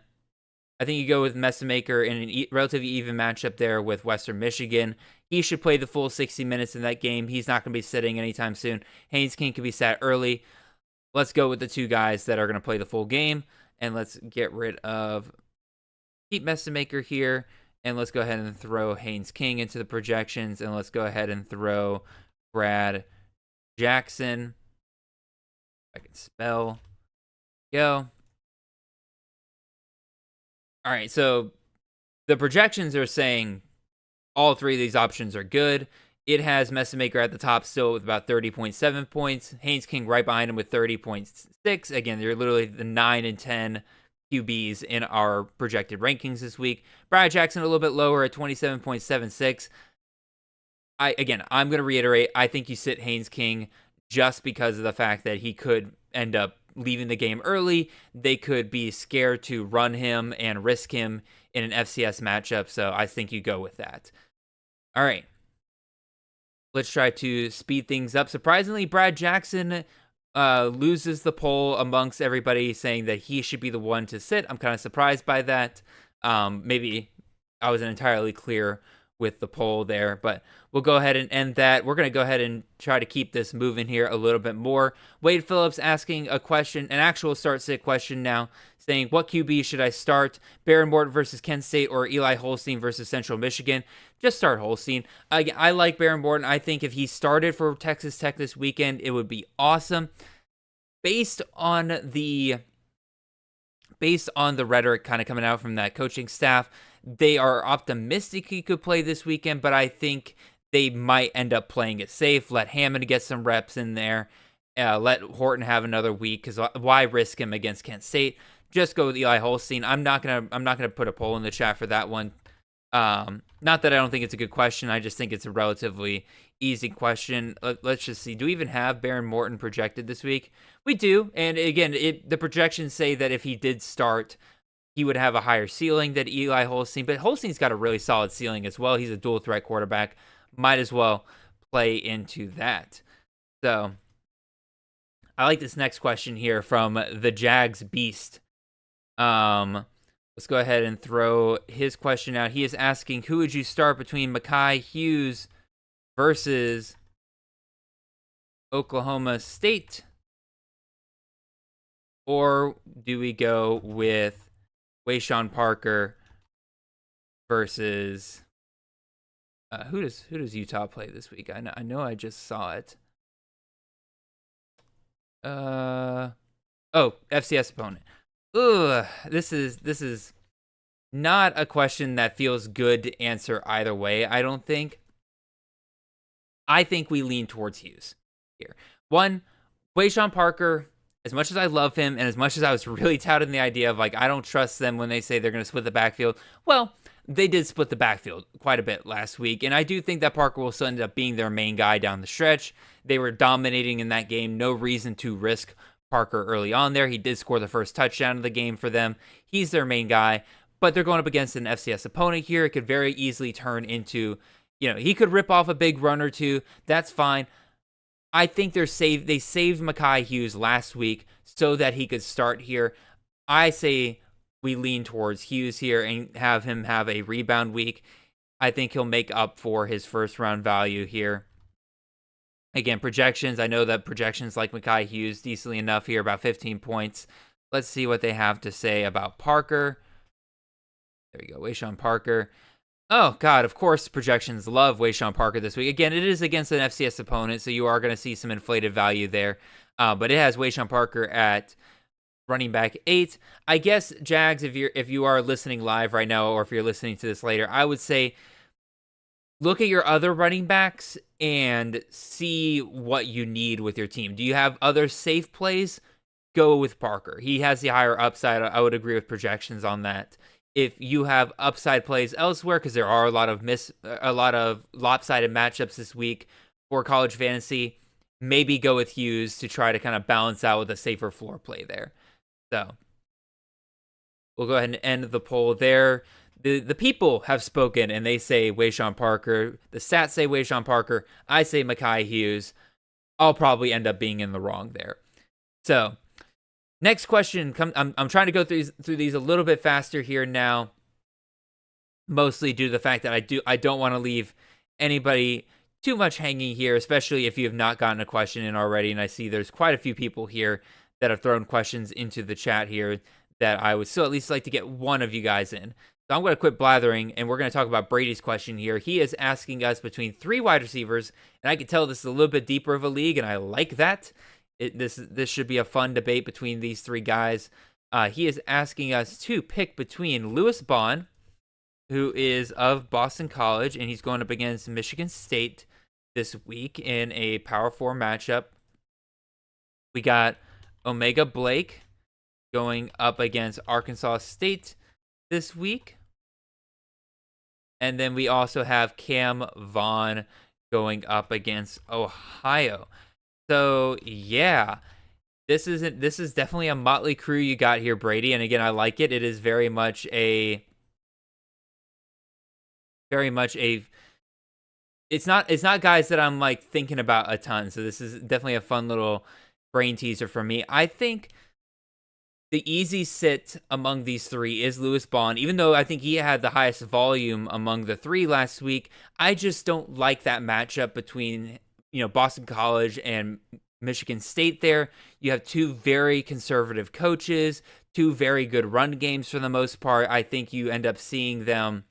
I think you go with Messamaker in a relatively even matchup there with Western Michigan. He should play the full 60 minutes in that game. He's not going to be sitting anytime soon. Haynes King can be sat early. Let's go with the two guys that are going to play the full game, and let's get rid of... Keep Messamaker here, and let's go ahead and throw Haynes King into the projections, and let's go ahead and throw Brad Jackson. If I can spell. Go. All right, so the projections are saying all three of these options are good. It has Messamaker at the top still with about 30.7 points. Haynes King right behind him with 30.6. Again, they're literally the 9 and 10 QBs in our projected rankings this week. Brad Jackson a little bit lower at 27.76. I'm going to reiterate, I think you sit Haynes King just because of the fact that he could end up leaving the game early. They could be scared to run him and risk him in an FCS matchup, so I think you go with that. All right. Let's try to speed things up. Surprisingly, Brad Jackson loses the poll amongst everybody saying that he should be the one to sit. I'm kind of surprised by that. Maybe I wasn't entirely clear with the poll there, but we'll go ahead and end that. We're going to go ahead and try to keep this moving here a little bit more. Wade Phillips asking a question, an actual start-sit question now, saying, what QB should I start? Baron Morton versus Kent State or Eli Holstein versus Central Michigan? Just start Holstein. I like Baron Morton. I think if he started for Texas Tech this weekend, it would be awesome. Based on the rhetoric kind of coming out from that coaching staff, they are optimistic he could play this weekend, but I think they might end up playing it safe. Let Hammond get some reps in there. Let Horton have another week, because why risk him against Kent State? Just go with Eli Holstein. I'm not gonna put a poll in the chat for that one. Not that I don't think it's a good question. I just think it's a relatively easy question. Let's just see. Do we even have Baron Morton projected this week? We do. And again, the projections say that if he did start, he would have a higher ceiling than Eli Holstein. But Holstein's got a really solid ceiling as well. He's a dual threat quarterback. Might as well play into that. So I like this next question here from the Jags Beast. Let's go ahead and throw his question out. He is asking, who would you start between Mekhi Hughes versus Oklahoma State? Or do we go with Wayshawn Parker versus who does Utah play this week? I know I just saw it. FCS opponent. Ugh, this is not a question that feels good to answer either way, I don't think. I think we lean towards Hughes here. One, Wayshawn Parker, as much as I love him and as much as I was really touting the idea of, like, I don't trust them when they say they're going to split the backfield, well, they did split the backfield quite a bit last week, and I do think that Parker will still end up being their main guy down the stretch. They were dominating in that game. No reason to risk Parker early on there. He did score the first touchdown of the game for them. He's their main guy, but they're going up against an FCS opponent here. It could very easily turn into, he could rip off a big run or two. That's fine. I think they saved Mekhi Hughes last week so that he could start here. I say we lean towards Hughes here and have him have a rebound week. I think he'll make up for his first round value here. Again, projections. I know that projections like Mekhi Hughes decently enough here, about 15 points. Let's see what they have to say about Parker. There we go, Wayshawn Parker. Oh, God, of course projections love Wayshawn Parker this week. Again, it is against an FCS opponent, so you are going to see some inflated value there. But it has Wayshawn Parker at running back 8. I guess, Jags, if you are listening live right now, or if you're listening to this later, I would say look at your other running backs and see what you need with your team. Do you have other safe plays? Go with Parker. He has the higher upside. I would agree with projections on that. If you have upside plays elsewhere, because there are a lot of lopsided matchups this week for college fantasy, maybe go with Hughes to try to kind of balance out with a safer floor play there. So we'll go ahead and end the poll there. The people have spoken, and they say Wayshawn Parker. The stats say Wayshawn Parker. I say Mekhi Hughes. I'll probably end up being in the wrong there. So, next question. I'm trying to go through these a little bit faster here now, mostly due to the fact that I don't want to leave anybody too much hanging here, especially if you have not gotten a question in already. And I see there's quite a few people here that have thrown questions into the chat here that I would still at least like to get one of you guys in. So I'm going to quit blathering, and we're going to talk about Brady's question here. He is asking us between 3 wide receivers, and I can tell this is a little bit deeper of a league, and I like that. This should be a fun debate between these 3 guys. He is asking us to pick between Lewis Bond, who is of Boston College, and he's going up against Michigan State this week in a Power 4 matchup. We got Omega Blake going up against Arkansas State this week. And then we also have Cam Vaughn going up against Ohio. So, yeah, this is definitely a motley crew you got here, Brady. And again, I like it. It is very much a it's not guys that I'm like thinking about a ton. So this is definitely a fun little brain teaser for me. I think the easy sit among these 3 is Lewis Bond, even though I think he had the highest volume among the 3 last week. I just don't like that matchup between, Boston College and Michigan State there. You have 2 very conservative coaches, 2 very good run games for the most part. I think you end up seeing them,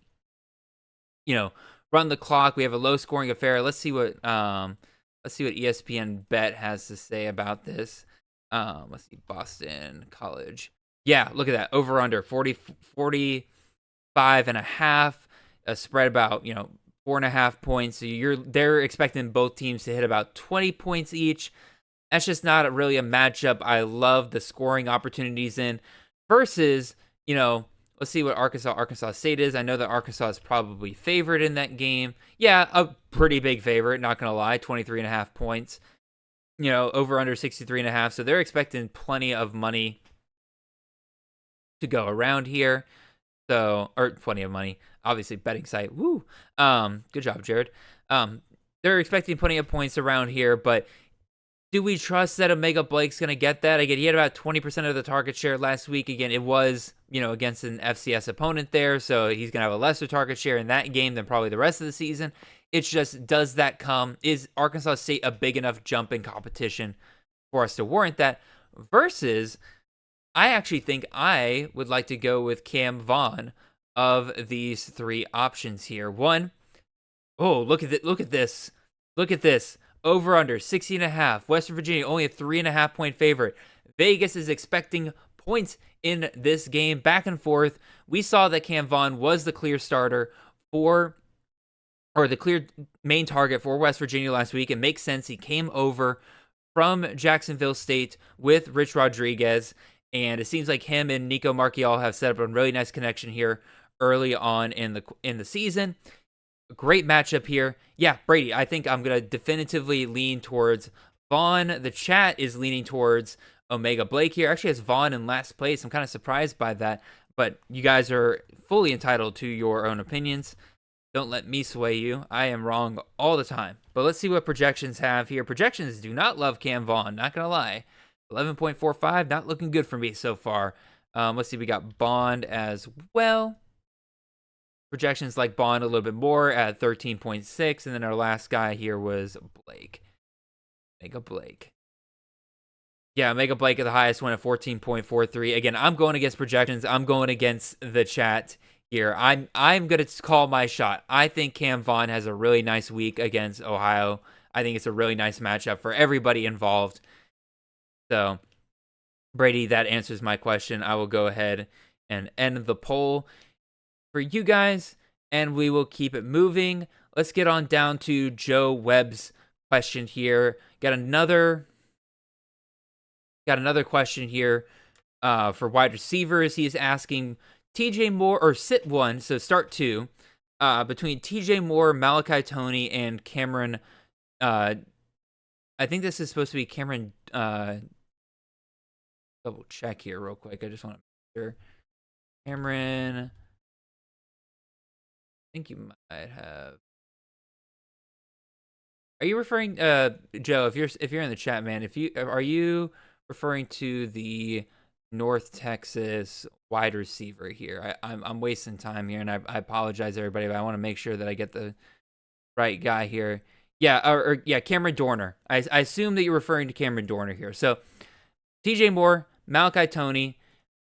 run the clock. We have a low scoring affair. Let's see what ESPN Bet has to say about this. Let's see, Boston College. Yeah, look at that. Over under 45 and a half, a spread about, 4.5 points. So they're expecting both teams to hit about 20 points each. That's just not really a matchup I love the scoring opportunities in versus, let's see what Arkansas State is. I know that Arkansas is probably favored in that game. Yeah, a pretty big favorite, not going to lie, 23.5 points. Over under 63.5. So they're expecting plenty of money to go around here. So, or plenty of money, obviously betting site. Woo. Good job, Jared. They're expecting plenty of points around here, but do we trust that Omega Blake's going to get that? Again, he had about 20% of the target share last week. Again, it was, against an FCS opponent there. So he's going to have a lesser target share in that game than probably the rest of the season. It's just, does that come? Is Arkansas State a big enough jump in competition for us to warrant that? Versus, I actually think I would like to go with Cam Vaughn of these 3 options here. One, look at this. Look at this. Over under 60.5. Western Virginia only a 3.5 point favorite. Vegas is expecting points in this game, back and forth. We saw that Cam Vaughn was the clear starter or the clear main target for West Virginia last week. It makes sense. He came over from Jacksonville State with Rich Rodriguez, and it seems like him and Nico Marchiol have set up a really nice connection here early on in the season. Great matchup here. Yeah, Brady, I think I'm going to definitively lean towards Vaughn. The chat is leaning towards Omega Blake here. Actually has Vaughn in last place. I'm kind of surprised by that, but you guys are fully entitled to your own opinions. Don't let me sway you. I am wrong all the time. But let's see what projections have here. Projections do not love Cam Vaughn, not going to lie. 11.45, not looking good for me so far. Let's see, we got Bond as well. Projections like Bond a little bit more at 13.6. And then our last guy here was Blake. Mega Blake. Yeah, Mega Blake at the highest one at 14.43. Again, I'm going against projections. I'm going against the chat here. I'm going to call my shot. I think Cam Vaughn has a really nice week against Ohio. I think it's a really nice matchup for everybody involved. So Brady, that answers my question. I will go ahead and end the poll for you guys, and we will keep it moving. Let's get on down to Joe Webb's question here. Got another question here for wide receivers. He is asking TJ Moore, or sit one, so start two, between TJ Moore, Malachi Toney, and Cameron. I think this is supposed to be Cameron. Double check here real quick. I just want to make sure. Cameron, I think you might have. Are you referring, Joe? If you're in the chat, man, are you referring to the North Texas wide receiver here? I'm wasting time here, and I apologize, everybody, but I want to make sure that I get the right guy here. Yeah, yeah, Cameron Dorner. I assume that you're referring to Cameron Dorner here. So, TJ Moore, Malachi Toney,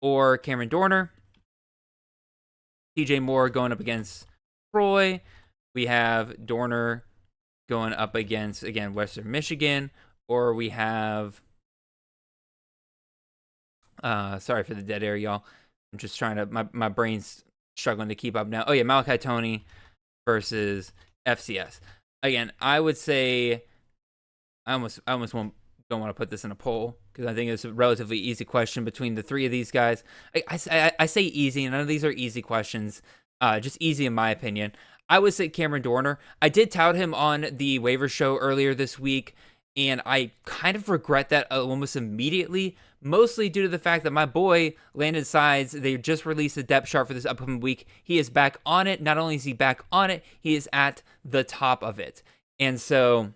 or Cameron Dorner. TJ Moore going up against Troy. We have Dorner going up against, again, Western Michigan. Or we have, sorry for the dead air, y'all. I'm just trying to, my brain's struggling to keep up now. Oh yeah, Malachi Toney versus FCS. Again, I would say, I almost don't want to put this in a poll, because I think it's a relatively easy question between the three of these guys. I say easy, and none of these are easy questions. Just easy in my opinion. I would say Cameron Dorner. I did tout him on the waiver show earlier this week, and I kind of regret that almost immediately, mostly due to the fact that my boy, Landon Sides, they just released a depth chart for this upcoming week. He is back on it. Not only is he back on it, he is at the top of it. And so,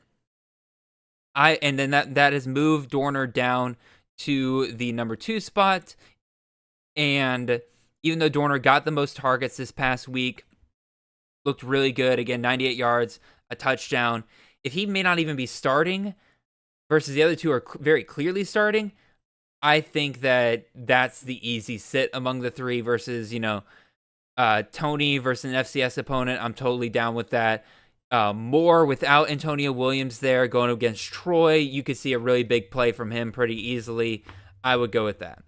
that has moved Dorner down to the number 2 spot. And even though Dorner got the most targets this past week, looked really good. Again, 98 yards, a touchdown. If he may not even be starting versus the other two are very clearly starting, I think that that's the easy sit among the three versus, Toney versus an FCS opponent. I'm totally down with that. Moore without Antonio Williams there going against Troy, you could see a really big play from him pretty easily. I would go with that.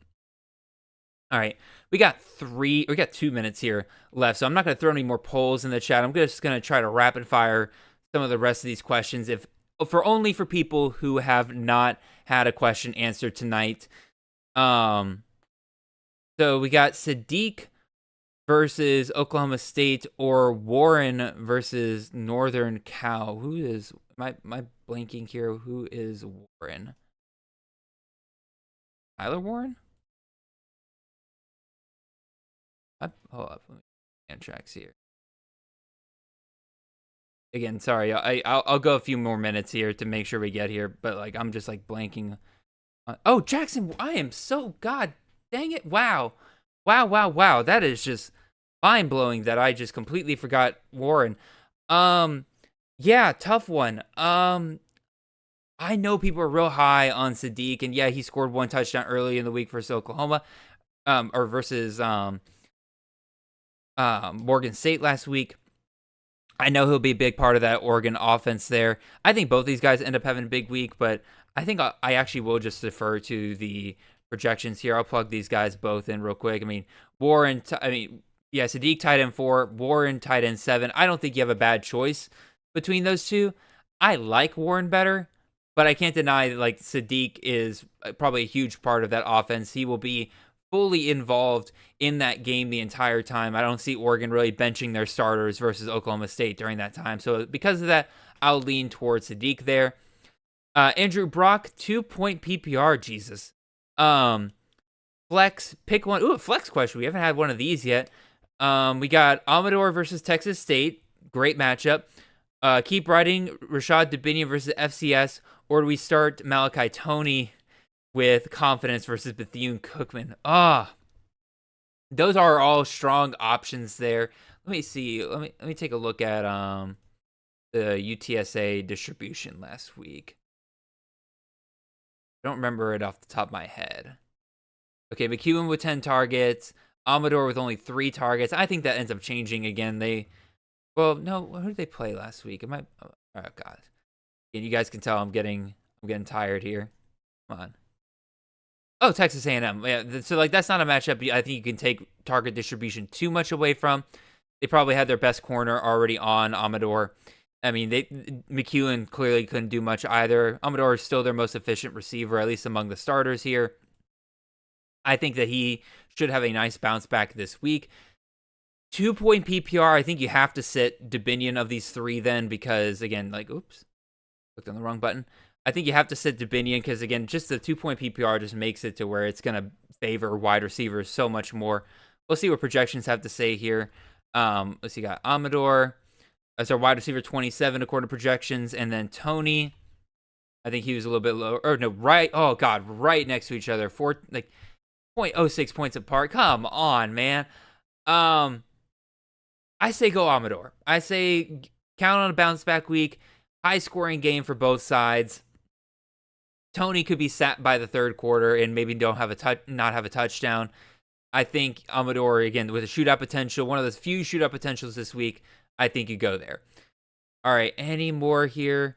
All right, we got 2 minutes here left, so I'm not going to throw any more polls in the chat. I'm just going to try to rapid fire some of the rest of these questions, only for people who have not had a question answered tonight. So we got Sadiq versus Oklahoma State, or Warren versus Northern Cal. Who is my blanking here? Who is Warren? Tyler Warren? Hold up, let me hand tracks here. Again, sorry, I'll go a few more minutes here to make sure we get here, but I'm just blanking. Oh, Jackson, I am so, god dang it, wow. That is just mind blowing that I just completely forgot Warren. Yeah, tough one. I know people are real high on Sadiq, and yeah, he scored 1 touchdown early in the week versus Oklahoma, or versus Morgan State last week. I know he'll be a big part of that Oregon offense there. I think both these guys end up having a big week, but I think I actually will just defer to the projections here. I'll plug these guys both in real quick. Sadiq tight end 4, Warren tight end 7. I don't think you have a bad choice between those two. I like Warren better, but I can't deny that Sadiq is probably a huge part of that offense. He will be fully involved in that game the entire time. I don't see Oregon really benching their starters versus Oklahoma State during that time. So because of that, I'll lean towards Sadiq there. Andrew Brock, 2-point PPR, Jesus. Flex, pick one. Ooh, a flex question. We haven't had one of these yet. We got Amador versus Texas State. Great matchup. Keep writing Rashad Dubinion versus FCS, or do we start Malachi Toney with confidence versus Bethune-Cookman? Those are all strong options there. Let me see. Let me take a look at the UTSA distribution last week. I don't remember it off the top of my head. Okay, McEwen with 10 targets. Amador with only 3 targets. I think that ends up changing again. Who did they play last week? Oh god. And you guys can tell I'm getting tired here. Come on. Oh, Texas A&M. Yeah, so like that's not a matchup I think you can take target distribution too much away from. They probably had their best corner already on Amador. I mean, McEwen clearly couldn't do much either. Amador is still their most efficient receiver, at least among the starters here. I think that he should have a nice bounce back this week. 2-point PPR, I think you have to sit Dubinion of these three then because, again, like, oops, clicked on the wrong button. I think you have to sit Dubinion because, again, just the 2-point PPR just makes it to where it's going to favor wide receivers so much more. We'll see what projections have to say here. Let's see, got Amador as our wide receiver 27 according to projections, and then Tony, I think he was a little bit lower. Or no, right next to each other. 0.06 points apart. Come on, man. I say go Amador. I say count on a bounce back week. High scoring game for both sides. Tony could be sat by the third quarter and maybe not have a touchdown. I think Amador, again, with a shootout potential, one of those few shootout potentials this week, I think you go there. All right, any more here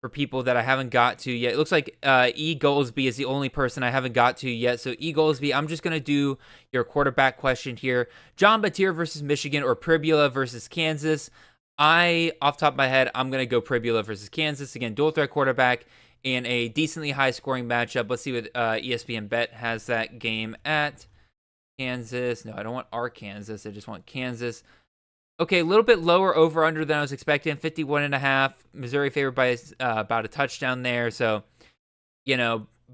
for people that I haven't got to yet? It looks like E. Goldsby is the only person I haven't got to yet. So E. Goldsby, I'm just going to do your quarterback question here. John Batier versus Michigan or Pribula versus Kansas. Off the top of my head, I'm going to go Pribula versus Kansas. Again, dual threat quarterback in a decently high scoring matchup. Let's see what ESPN Bet has that game at. Kansas. No, I don't want Arkansas. I just want Kansas. Okay, a little bit lower over-under than I was expecting. 51.5. Missouri favored by about a touchdown there. So,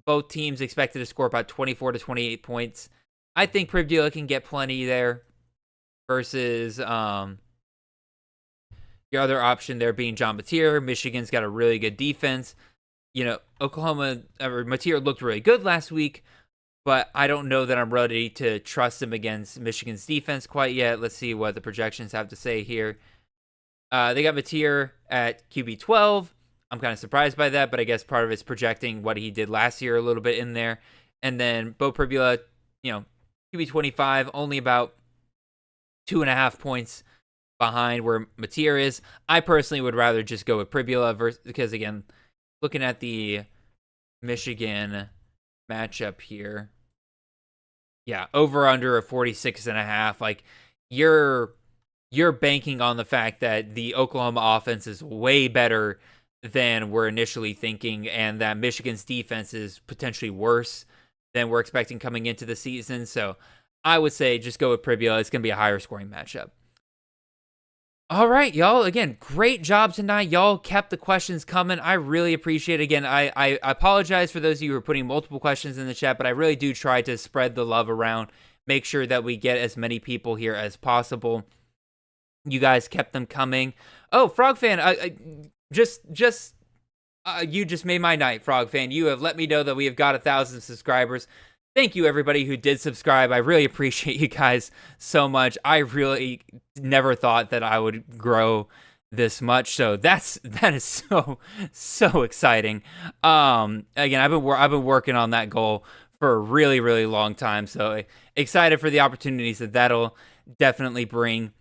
both teams expected to score about 24 to 28 points. I think Pribula can get plenty there versus your other option there being John Batier. Michigan's got a really good defense. Batier looked really good last week, but I don't know that I'm ready to trust him against Michigan's defense quite yet. Let's see what the projections have to say here. They got Batier at QB 12. I'm kind of surprised by that, but I guess part of it's projecting what he did last year a little bit in there. And then Bo Pribula, QB 25, only about 2.5 points behind where Batier is. I personally would rather just go with Pribula because, again, looking at the Michigan matchup here, over under a 46.5. Like you're banking on the fact that the Oklahoma offense is way better than we're initially thinking, and that Michigan's defense is potentially worse than we're expecting coming into the season. So I would say just go with Pribula. It's going to be a higher scoring matchup. All right, y'all. Again, great job tonight. Y'all kept the questions coming. I really appreciate it. Again, I apologize for those of you who are putting multiple questions in the chat, but I really do try to spread the love around, make sure that we get as many people here as possible. You guys kept them coming. Oh, Frog Fan, you just made my night, Frog Fan. You have let me know that we have got 1,000 subscribers. Thank you, everybody who did subscribe. I really appreciate you guys so much. I really never thought that I would grow this much, so that is so exciting. Again, I've been working on that goal for a really, really long time. So excited for the opportunities that'll definitely bring.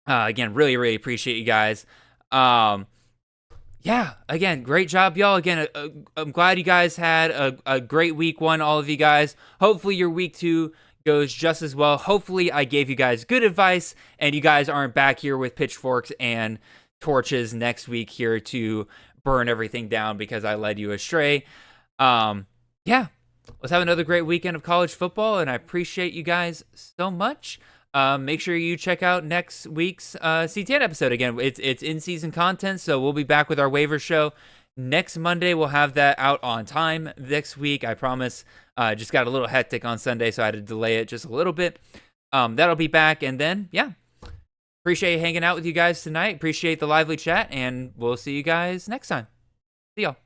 Again, really, really appreciate you guys. Yeah, again, great job, y'all. Again, I'm glad you guys had a great week one, all of you guys. Hopefully your week two goes just as well. Hopefully I gave you guys good advice and you guys aren't back here with pitchforks and torches next week here to burn everything down because I led you astray. Yeah, let's have another great weekend of college football, and I appreciate you guys so much. Make sure you check out next week's CTN episode. Again, it's in-season content, so we'll be back with our waiver show next Monday. We'll have that out on time next week, I promise. Just got a little hectic on Sunday, so I had to delay it just a little bit. That'll be back, and then, appreciate hanging out with you guys tonight. Appreciate the lively chat, and we'll see you guys next time. See y'all.